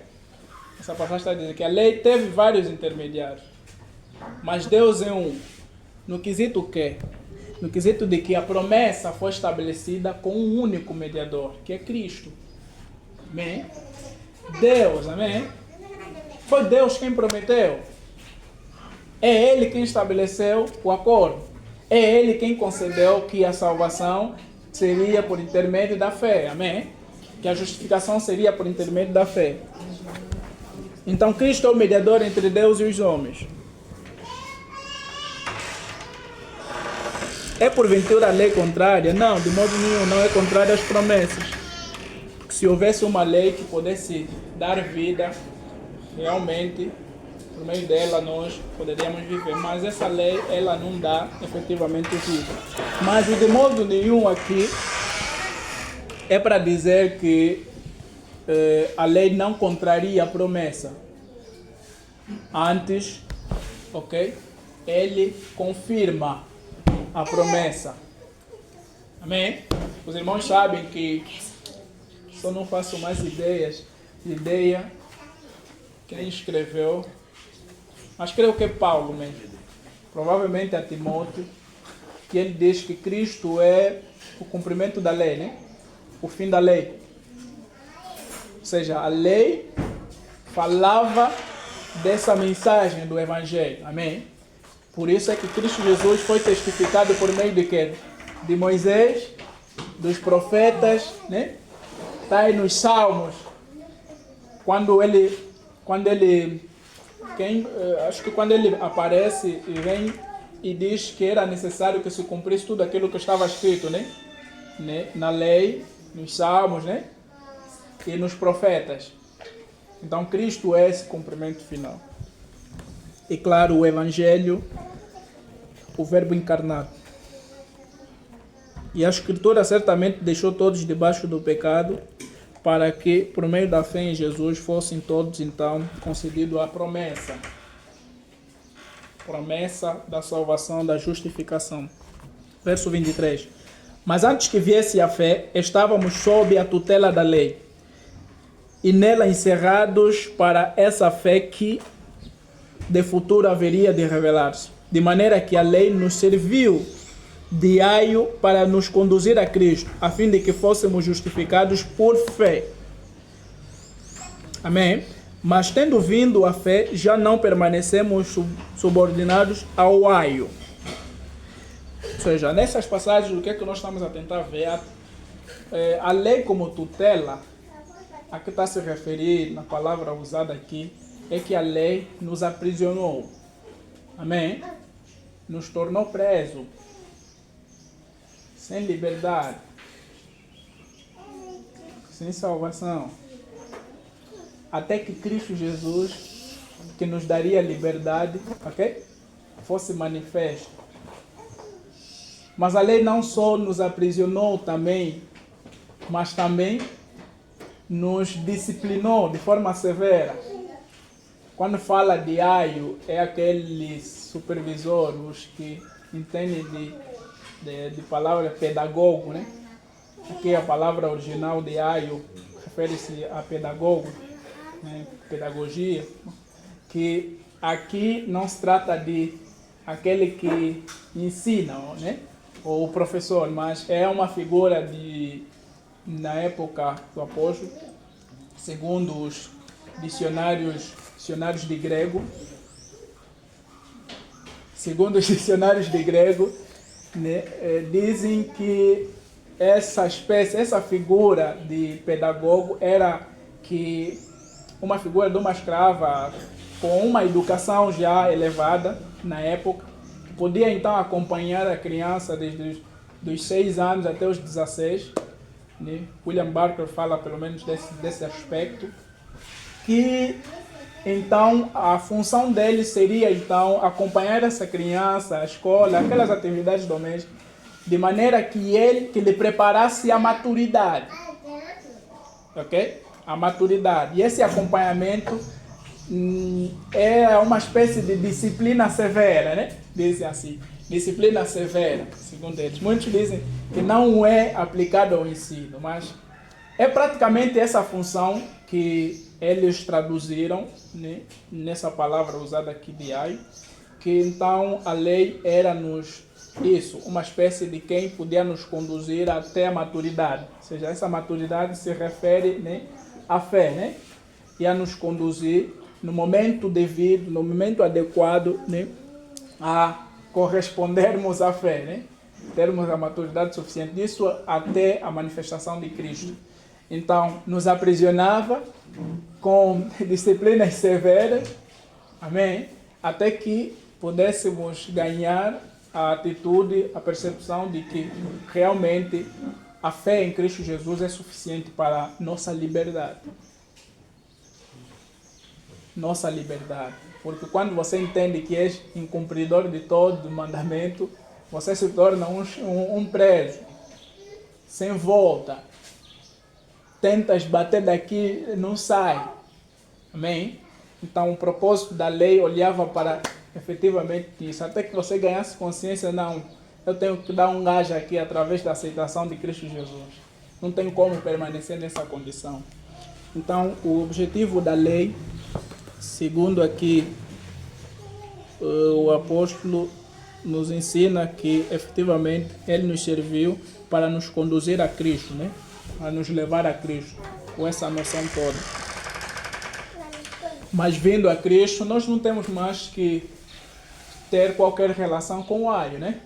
Essa passagem está dizendo que a lei teve vários intermediários. Mas Deus é um. No quesito quê? No quesito de que a promessa foi estabelecida com um único mediador, que é Cristo. Amém? Deus, amém? Foi Deus quem prometeu. É Ele quem estabeleceu o acordo. É Ele quem concedeu que a salvação seria por intermédio da fé. Amém? Que a justificação seria por intermédio da fé. Então Cristo é o mediador entre Deus e os homens. É porventura a lei contrária? Não, de modo nenhum, não é contrária às promessas. Porque se houvesse uma lei que pudesse dar vida, realmente, por meio dela nós poderíamos viver. Mas essa lei, ela não dá efetivamente vida. Mas de modo nenhum aqui é para dizer que a lei não contraria a promessa. Antes, ok? Ele confirma a promessa. Amém? Os irmãos sabem que só não faço mais ideia quem escreveu, mas creio que é Paulo mesmo, provavelmente a Timóteo, que ele diz que Cristo é o cumprimento da lei, né? O fim da lei. Ou seja, a lei falava dessa mensagem do Evangelho. Amém? Por isso é que Cristo Jesus foi testificado por meio de quê? De Moisés, dos profetas, né? Está aí nos Salmos. Acho que quando ele aparece e vem e diz que era necessário que se cumprisse tudo aquilo que estava escrito, né? Na lei, nos Salmos, né? E nos profetas. Então Cristo é esse cumprimento final. E claro, o Evangelho, o Verbo encarnado. E a Escritura certamente deixou todos debaixo do pecado, para que, por meio da fé em Jesus, fossem todos, então, concedidos a promessa. Promessa da salvação, da justificação. Verso 23. Mas antes que viesse a fé, estávamos sob a tutela da lei, e nela encerrados para essa fé que de futuro haveria de revelar-se. De maneira que a lei nos serviu de aio para nos conduzir a Cristo, a fim de que fôssemos justificados por fé. Amém? Mas tendo vindo a fé, já não permanecemos subordinados ao aio. Ou seja, nessas passagens, o que é que nós estamos a tentar ver? A lei como tutela, a que está a se referir na palavra usada aqui, é que a lei nos aprisionou. Amém? Nos tornou presos, sem liberdade, sem salvação, até que Cristo Jesus, que nos daria liberdade, ok? Fosse manifesto. Mas a lei não só nos aprisionou também, mas também nos disciplinou de forma severa. Quando fala de aio, é aquele supervisor, os que entendem de palavra pedagogo, né? Aqui a palavra original de aio refere-se a pedagogo, né? Pedagogia, que aqui não se trata de aquele que ensina, né? Ou o professor, mas é uma figura na época do apóstolo, segundo os dicionários de grego, né, dizem que essa figura de pedagogo era uma figura de uma escrava com uma educação já elevada na época, que podia então acompanhar a criança desde os 6 anos até os 16. Né? William Barker fala pelo menos desse aspecto, que então a função dele seria então acompanhar essa criança, a escola, aquelas atividades domésticas, de maneira que lhe preparasse a maturidade. Ok? A maturidade. E esse acompanhamento é uma espécie de disciplina severa, né? Dizem assim, disciplina severa, segundo eles. Muitos dizem que não é aplicado ao ensino, mas é praticamente essa função que eles traduziram, né, nessa palavra usada aqui de aio, que então a lei era-nos isso, uma espécie de quem podia nos conduzir até a maturidade. Ou seja, essa maturidade se refere, né, à fé, né, e a nos conduzir no momento devido, no momento adequado, né, a correspondermos à fé, né, termos a maturidade suficiente disso até a manifestação de Cristo. Então, nos aprisionava com disciplinas severas, amém? Até que pudéssemos ganhar a atitude, a percepção de que realmente a fé em Cristo Jesus é suficiente para nossa liberdade. Nossa liberdade. Porque quando você entende que és incumpridor de todo o mandamento, você se torna um preso, sem volta. Tentas bater daqui, não sai. Amém? Então o propósito da lei olhava para efetivamente isso. Até que você ganhasse consciência, não. eu tenho que dar um gás aqui através da aceitação de Cristo Jesus. Não tenho como permanecer nessa condição. Então, o objetivo da lei, segundo aqui o apóstolo nos ensina que efetivamente ele nos serviu para nos conduzir a Cristo, né? A nos levar a Cristo, com essa noção toda. Mas vindo a Cristo, nós não temos mais que ter qualquer relação com o alho, né?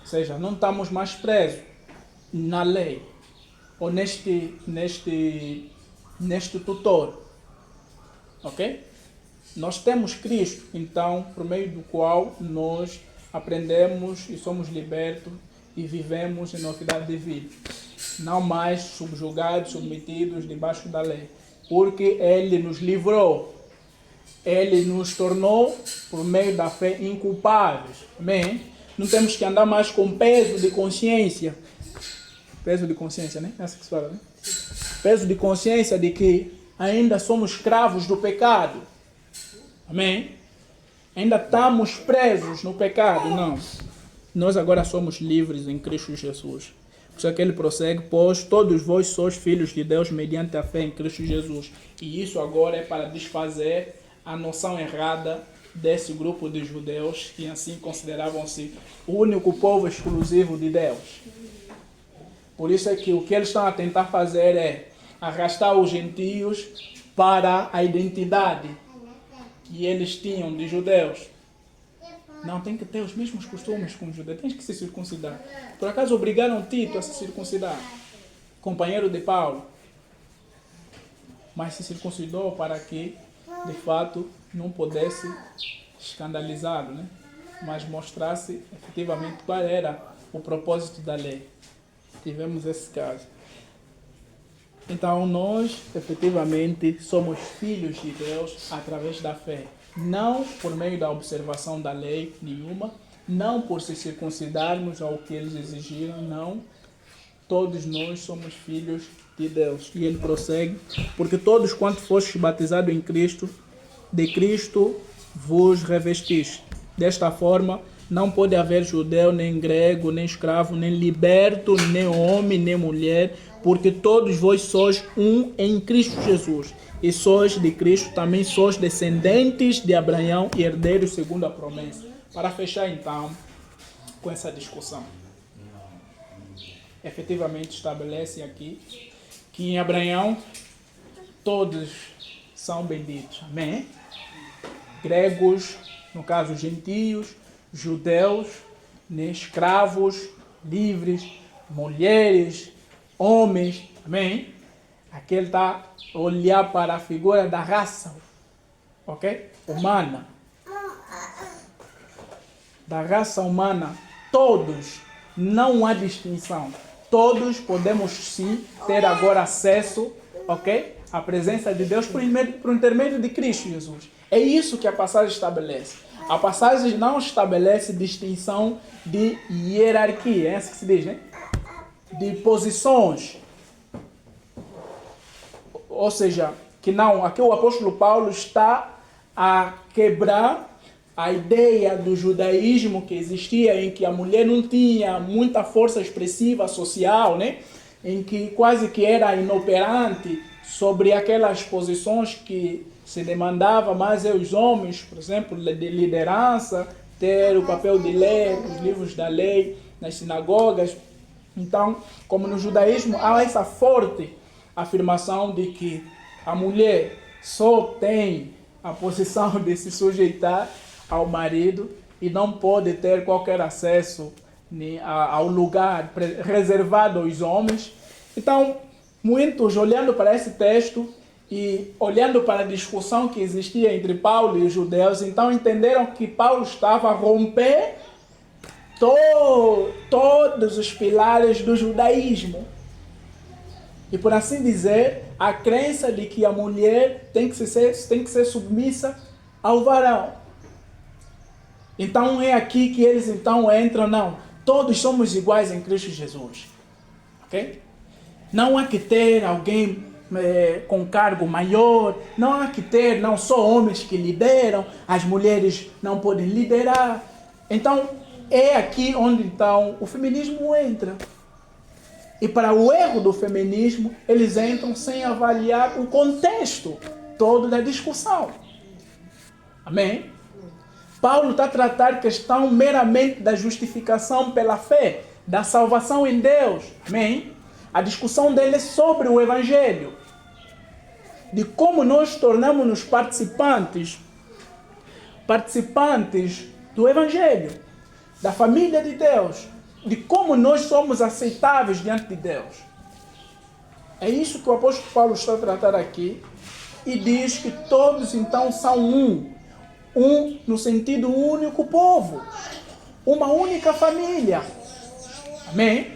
Ou seja, não estamos mais presos na lei ou neste tutor, ok? Nós temos Cristo, então, por meio do qual nós aprendemos e somos libertos e vivemos em novidade de vida. Não mais subjugados, submetidos debaixo da lei. Porque Ele nos livrou. Ele nos tornou, por meio da fé, inculpáveis. Amém? Não temos que andar mais com peso de consciência. Peso de consciência, né? É assim que se fala, né? Peso de consciência de que ainda somos escravos do pecado. Amém? Ainda estamos presos no pecado? Não. Nós agora somos livres em Cristo Jesus. Por isso é que ele prossegue, pois todos vós sois filhos de Deus mediante a fé em Cristo Jesus. E isso agora é para desfazer a noção errada desse grupo de judeus que assim consideravam-se o único povo exclusivo de Deus. Por isso é que o que eles estão a tentar fazer é arrastar os gentios para a identidade que eles tinham de judeus. Não, tem que ter os mesmos costumes como os judeus. Tem que se circuncidar. Por acaso obrigaram Tito a se circuncidar? Companheiro de Paulo. Mas se circuncidou para que, de fato, não pudesse escandalizá-lo, né? Mas mostrasse efetivamente qual era o propósito da lei. Tivemos esse caso. Então nós, efetivamente, somos filhos de Deus através da fé. Não por meio da observação da lei nenhuma, não por se circuncidarmos ao que eles exigiram, não. Todos nós somos filhos de Deus. E ele prossegue, porque todos quanto fostes batizados em Cristo, de Cristo vos revestiste. Desta forma, não pode haver judeu, nem grego, nem escravo, nem liberto, nem homem, nem mulher, porque todos vós sois um em Cristo Jesus. E sois de Cristo, também sois descendentes de Abraão e herdeiros segundo a promessa. Para fechar então com essa discussão. Efetivamente estabelece aqui que em Abraão todos são benditos. Amém? Gregos, no caso gentios, judeus, né, escravos, livres, mulheres, homens, amém? Aqui ele está a olhar para a figura da raça, ok? Humana. Da raça humana, todos, não há distinção. Todos podemos sim ter agora acesso, ok? À presença de Deus por intermédio de Cristo Jesus. É isso que a passagem estabelece. A passagem não estabelece distinção de hierarquia, é assim que se diz, né? De posições. Ou seja, que não, aqui o apóstolo Paulo está a quebrar a ideia do judaísmo que existia, em que a mulher não tinha muita força expressiva social, né? Em que quase que era inoperante sobre aquelas posições que se demandava mais aos homens, por exemplo, de liderança, ter o papel de ler os livros da lei nas sinagogas. Então, como no judaísmo, há essa forte afirmação de que a mulher só tem a posição de se sujeitar ao marido e não pode ter qualquer acesso ao lugar reservado aos homens. Então, muitos olhando para esse texto e olhando para a discussão que existia entre Paulo e os judeus, então entenderam que Paulo estava a romper todos os pilares do judaísmo. E por assim dizer, a crença de que a mulher tem que ser submissa ao varão. Então é aqui que eles então entram, não, todos somos iguais em Cristo Jesus. Ok? Não há que ter alguém com cargo maior, não há que ter não só homens que lideram, as mulheres não podem liderar. Então, É aqui onde então o feminismo entra. E para o erro do feminismo, eles entram sem avaliar o contexto todo da discussão. Amém? Paulo está a tratar questão meramente da justificação pela fé, da salvação em Deus. Amém? A discussão dele é sobre o Evangelho. De como nós tornamos-nos participantes do Evangelho, da família de Deus, de como nós somos aceitáveis diante de Deus. É isso que o apóstolo Paulo está a tratar aqui e diz que todos então são um no sentido único povo, uma única família. Amém?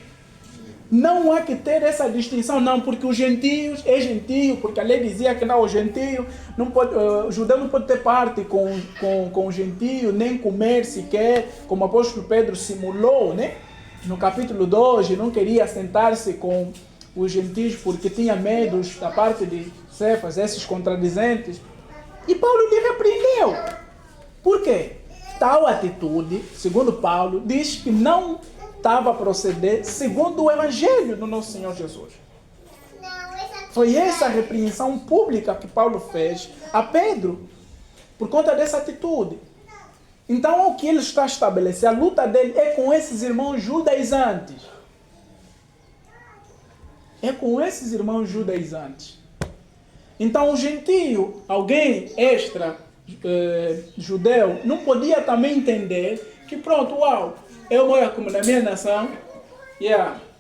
Não há que ter essa distinção, não, porque os gentios é gentio, porque a lei dizia que não, o gentio não pode, o judeu não pode ter parte com o gentio, nem comer sequer, como o apóstolo Pedro simulou, né? No capítulo 2, não queria sentar-se com os gentios porque tinha medo da parte de Cefas, esses contradizentes. E Paulo lhe repreendeu. Por quê? Tal atitude, segundo Paulo, diz que não estava a proceder segundo o Evangelho do nosso Senhor Jesus. Foi essa a repreensão pública que Paulo fez a Pedro, por conta dessa atitude. Então, o que ele está a estabelecer, a luta dele é com esses irmãos judaizantes. É com esses irmãos judaizantes. Então, o gentio, alguém extra judeu, não podia também entender que pronto, eu moro como na minha nação,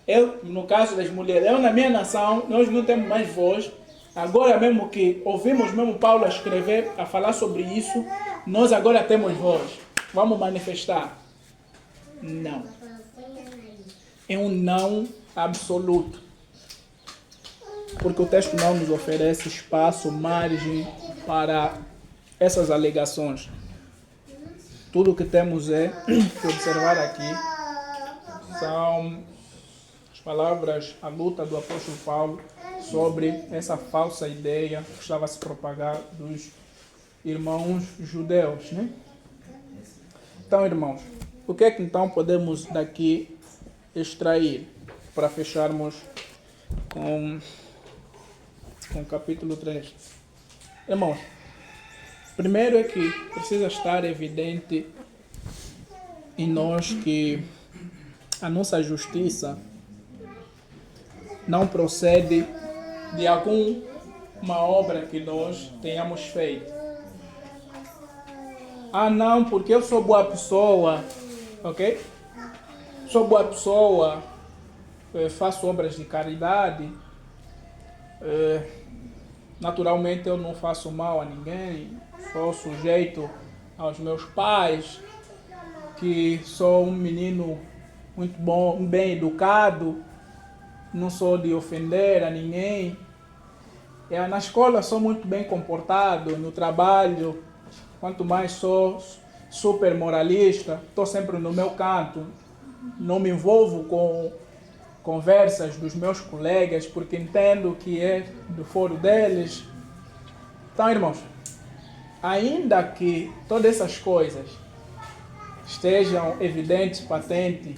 eu, no caso das mulheres, eu na minha nação, nós não temos mais voz. Agora mesmo que ouvimos mesmo Paulo a escrever, a falar sobre isso, nós agora temos voz. Vamos manifestar. Não. É um não absoluto. Porque o texto não nos oferece espaço, margem para essas alegações. Tudo o que temos é que observar aqui são as palavras, a luta do apóstolo Paulo sobre essa falsa ideia que estava a se propagar dos irmãos judeus, né? Então, irmãos, o que é que então podemos daqui extrair para fecharmos com o capítulo 3? Irmãos, primeiro é que precisa estar evidente em nós que a nossa justiça não procede de alguma obra que nós tenhamos feito. Não, porque eu sou boa pessoa, ok? Sou boa pessoa, faço obras de caridade, naturalmente eu não faço mal a ninguém, sou sujeito aos meus pais, que sou um menino muito bom, bem educado, não sou de ofender a ninguém. Na escola sou muito bem comportado, no trabalho, quanto mais sou super moralista, estou sempre no meu canto, não me envolvo com conversas dos meus colegas, porque entendo que é do foro deles. Então, irmãos, ainda que todas essas coisas estejam evidentes, patentes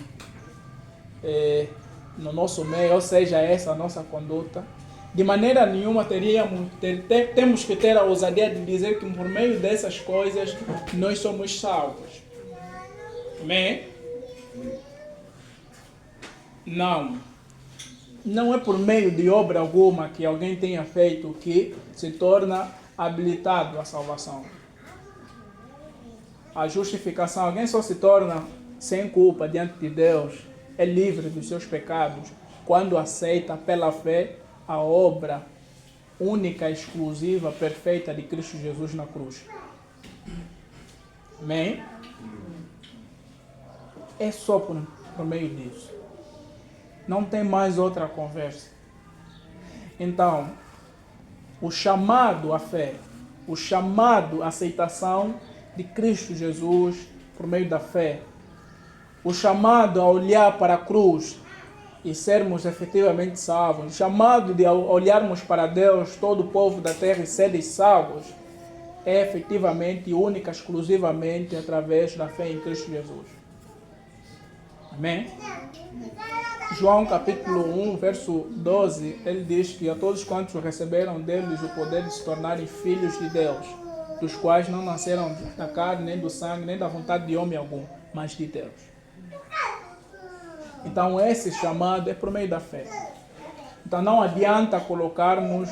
no nosso meio, ou seja, essa nossa conduta, de maneira nenhuma temos que ter a ousadia de dizer que por meio dessas coisas nós somos salvos. Amém? Não é por meio de obra alguma que alguém tenha feito que se torna habilitado à salvação. A justificação, alguém só se torna sem culpa diante de Deus, é livre dos seus pecados, quando aceita pela fé a obra única, exclusiva, perfeita de Cristo Jesus na cruz. Amém? É só por meio disso. Não tem mais outra conversa. Então, o chamado à fé, o chamado à aceitação de Cristo Jesus por meio da fé, o chamado a olhar para a cruz e sermos efetivamente salvos, o chamado de olharmos para Deus, todo o povo da terra, e serem salvos, é efetivamente, única, exclusivamente através da fé em Cristo Jesus. Amém? João capítulo 1, verso 12, ele diz que a todos quantos receberam deles o poder de se tornarem filhos de Deus, dos quais não nasceram da carne, nem do sangue, nem da vontade de homem algum, mas de Deus. Então esse chamado é por meio da fé. Então não adianta colocarmos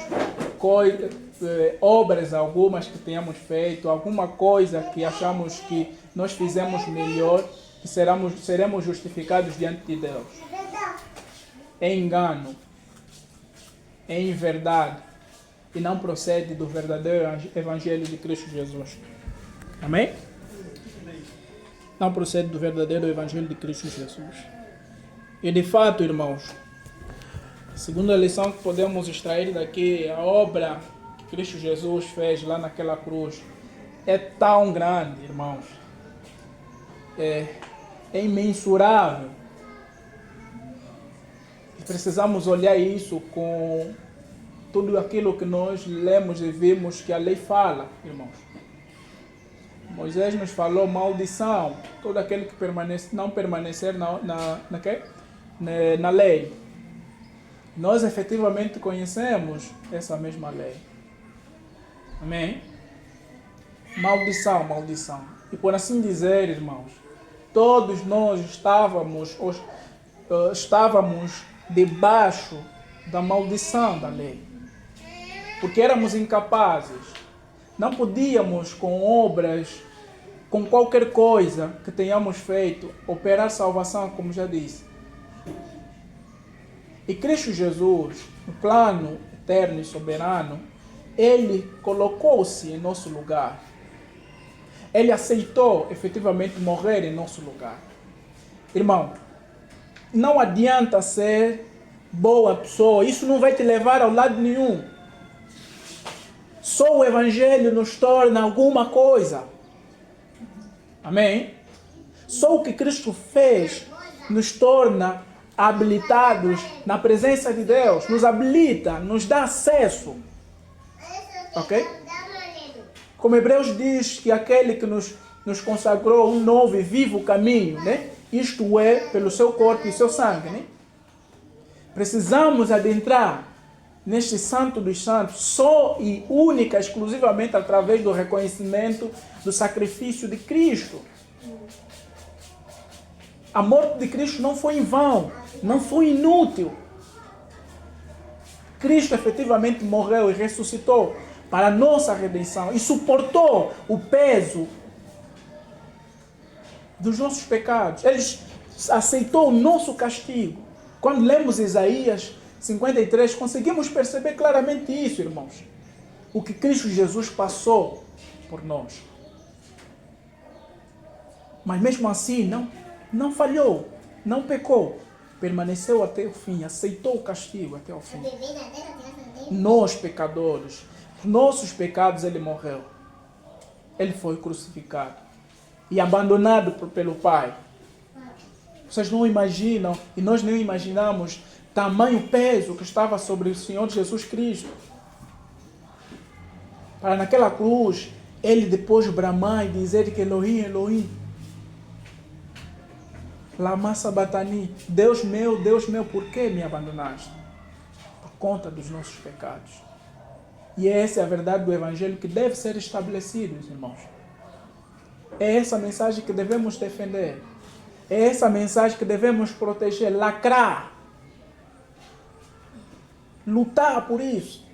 obras algumas que tenhamos feito, alguma coisa que achamos que nós fizemos melhor, que seremos justificados diante de Deus. É engano, é inverdade e não procede do verdadeiro Evangelho de Cristo Jesus. Amém? Não procede do verdadeiro Evangelho de Cristo Jesus. E de fato, irmãos, a segunda lição que podemos extrair daqui, a obra que Cristo Jesus fez lá naquela cruz é tão grande, irmãos. É imensurável. E precisamos olhar isso com tudo aquilo que nós lemos e vimos que a lei fala, irmãos. Moisés nos falou maldição, todo aquele que não permanecer na lei. Nós efetivamente conhecemos essa mesma lei. Amém? Maldição, maldição. E por assim dizer, irmãos, todos nós estávamos debaixo da maldição da lei. Porque éramos incapazes. Não podíamos, com obras, com qualquer coisa que tenhamos feito, operar salvação, como já disse. E Cristo Jesus, no plano eterno e soberano, Ele colocou-se em nosso lugar. Ele aceitou efetivamente morrer em nosso lugar. Irmão, não adianta ser boa pessoa, isso não vai te levar ao lado nenhum. Só o Evangelho nos torna alguma coisa. Amém? Só o que Cristo fez nos torna habilitados na presença de Deus, nos habilita, nos dá acesso. Ok? Como Hebreus diz que aquele que nos consagrou um novo e vivo caminho, né? Isto é, pelo seu corpo e seu sangue. Né? Precisamos adentrar neste santo dos santos só e única, exclusivamente através do reconhecimento do sacrifício de Cristo. A morte de Cristo não foi em vão, não foi inútil. Cristo efetivamente morreu e ressuscitou para a nossa redenção e suportou o peso dos nossos pecados. Ele aceitou o nosso castigo. Quando lemos Isaías 53, conseguimos perceber claramente isso, irmãos. O que Cristo Jesus passou por nós. Mas mesmo assim, não falhou, não pecou. Permaneceu até o fim, aceitou o castigo até o fim. Nós, pecadores, nossos pecados, Ele morreu. Ele foi crucificado e abandonado pelo Pai. Vocês não imaginam, e nós nem imaginamos, tamanho peso que estava sobre o Senhor Jesus Cristo. Para naquela cruz, Ele depois bramar e dizer que Elohim, Elohim, lama sabatani, Deus meu, por que me abandonaste? Por conta dos nossos pecados. E essa é a verdade do Evangelho que deve ser estabelecida, irmãos. É essa mensagem que devemos defender. É essa mensagem que devemos proteger, lacrar. Lutar por isso.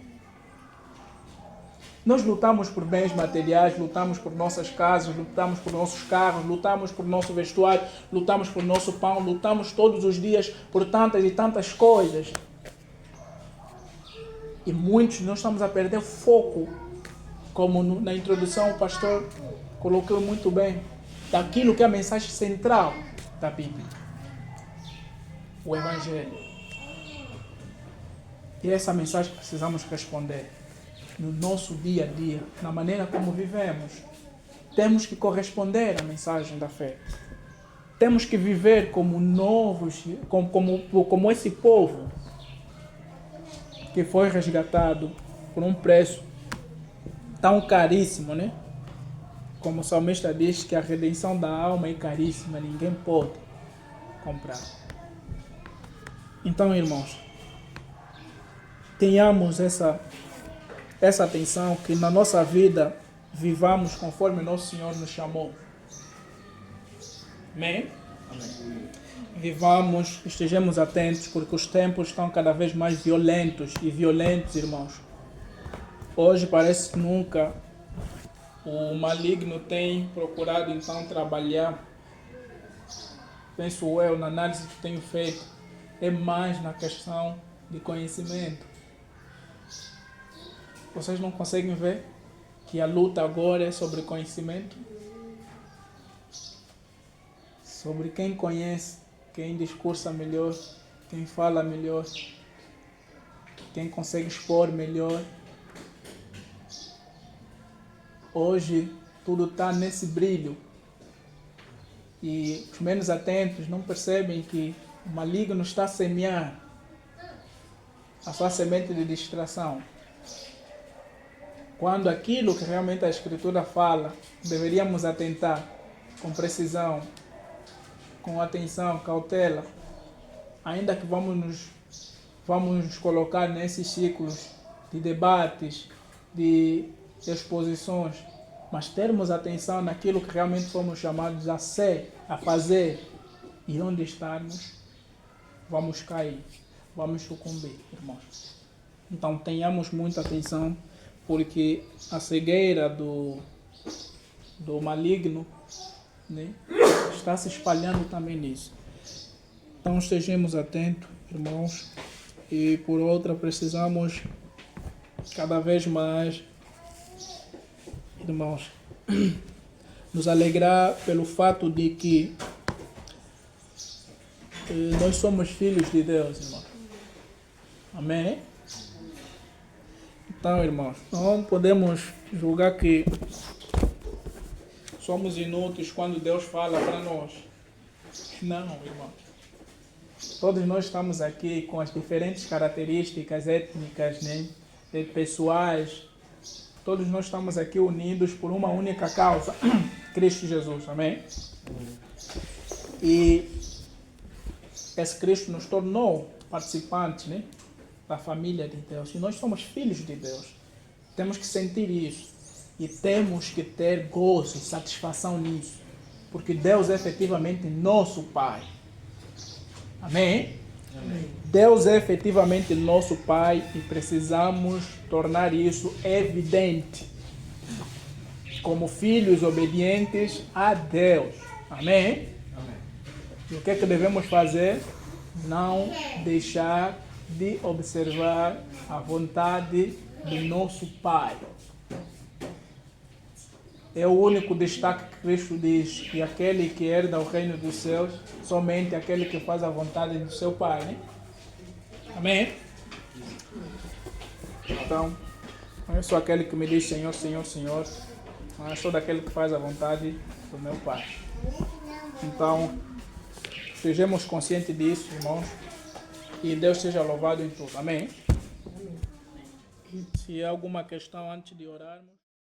Nós lutamos por bens materiais, lutamos por nossas casas, lutamos por nossos carros, lutamos por nosso vestuário, lutamos por nosso pão, lutamos todos os dias por tantas e tantas coisas. E muitos nós estamos a perder foco, como na introdução o pastor colocou muito bem, daquilo que é a mensagem central da Bíblia. O Evangelho. E essa mensagem que precisamos responder no nosso dia a dia, na maneira como vivemos. Temos que corresponder à mensagem da fé. Temos que viver como novos, como esse povo que foi resgatado por um preço tão caríssimo, né? Como o salmista diz que a redenção da alma é caríssima, ninguém pode comprar. Então, irmãos, tenhamos essa atenção que na nossa vida vivamos conforme nosso Senhor nos chamou. Amém? Amém. Vivamos, estejamos atentos, porque os tempos estão cada vez mais violentos, irmãos. Hoje parece que nunca o maligno tem procurado então trabalhar, penso eu, na análise que tenho feito, é mais na questão de conhecimento. Vocês não conseguem ver que a luta agora é sobre conhecimento? Sobre quem conhece, quem discursa melhor, quem fala melhor, quem consegue expor melhor. Hoje tudo está nesse brilho. E os menos atentos não percebem que o maligno está a semear a sua semente de distração. Quando aquilo que realmente a Escritura fala, deveríamos atentar com precisão, com atenção, cautela, ainda que vamos nos colocar nesses ciclos de debates, de exposições, mas termos atenção naquilo que realmente fomos chamados a ser, a fazer, e onde estarmos, vamos cair, vamos sucumbir, irmãos. Então tenhamos muita atenção, porque a cegueira do maligno, né, está se espalhando também nisso. Então estejamos atentos, irmãos, e por outra precisamos cada vez mais, irmãos, nos alegrar pelo fato de que nós somos filhos de Deus, irmãos. Amém? Então, irmãos, não podemos julgar que somos inúteis quando Deus fala para nós. Não, irmãos. Todos nós estamos aqui com as diferentes características étnicas, né, pessoais. Todos nós estamos aqui unidos por uma única causa, Cristo Jesus, amém? E esse Cristo nos tornou participantes, né, da família de Deus. E nós somos filhos de Deus. Temos que sentir isso. E temos que ter gozo e satisfação nisso. Porque Deus é efetivamente nosso Pai. Amém? Amém. Deus é efetivamente nosso Pai e precisamos tornar isso evidente. Como filhos obedientes a Deus. Amém? Amém. E o que é que devemos fazer? Não deixar de observar a vontade do nosso Pai. É o único destaque que Cristo diz, que aquele que herda o reino dos céus, somente aquele que faz a vontade do seu Pai, né? Amém? Então, não é só aquele que me diz Senhor, Senhor, Senhor, mas sou daquele que faz a vontade do meu Pai. Então, sejamos conscientes disso, irmãos, e Deus seja louvado em tudo. Amém? Se há alguma questão antes de orarmos.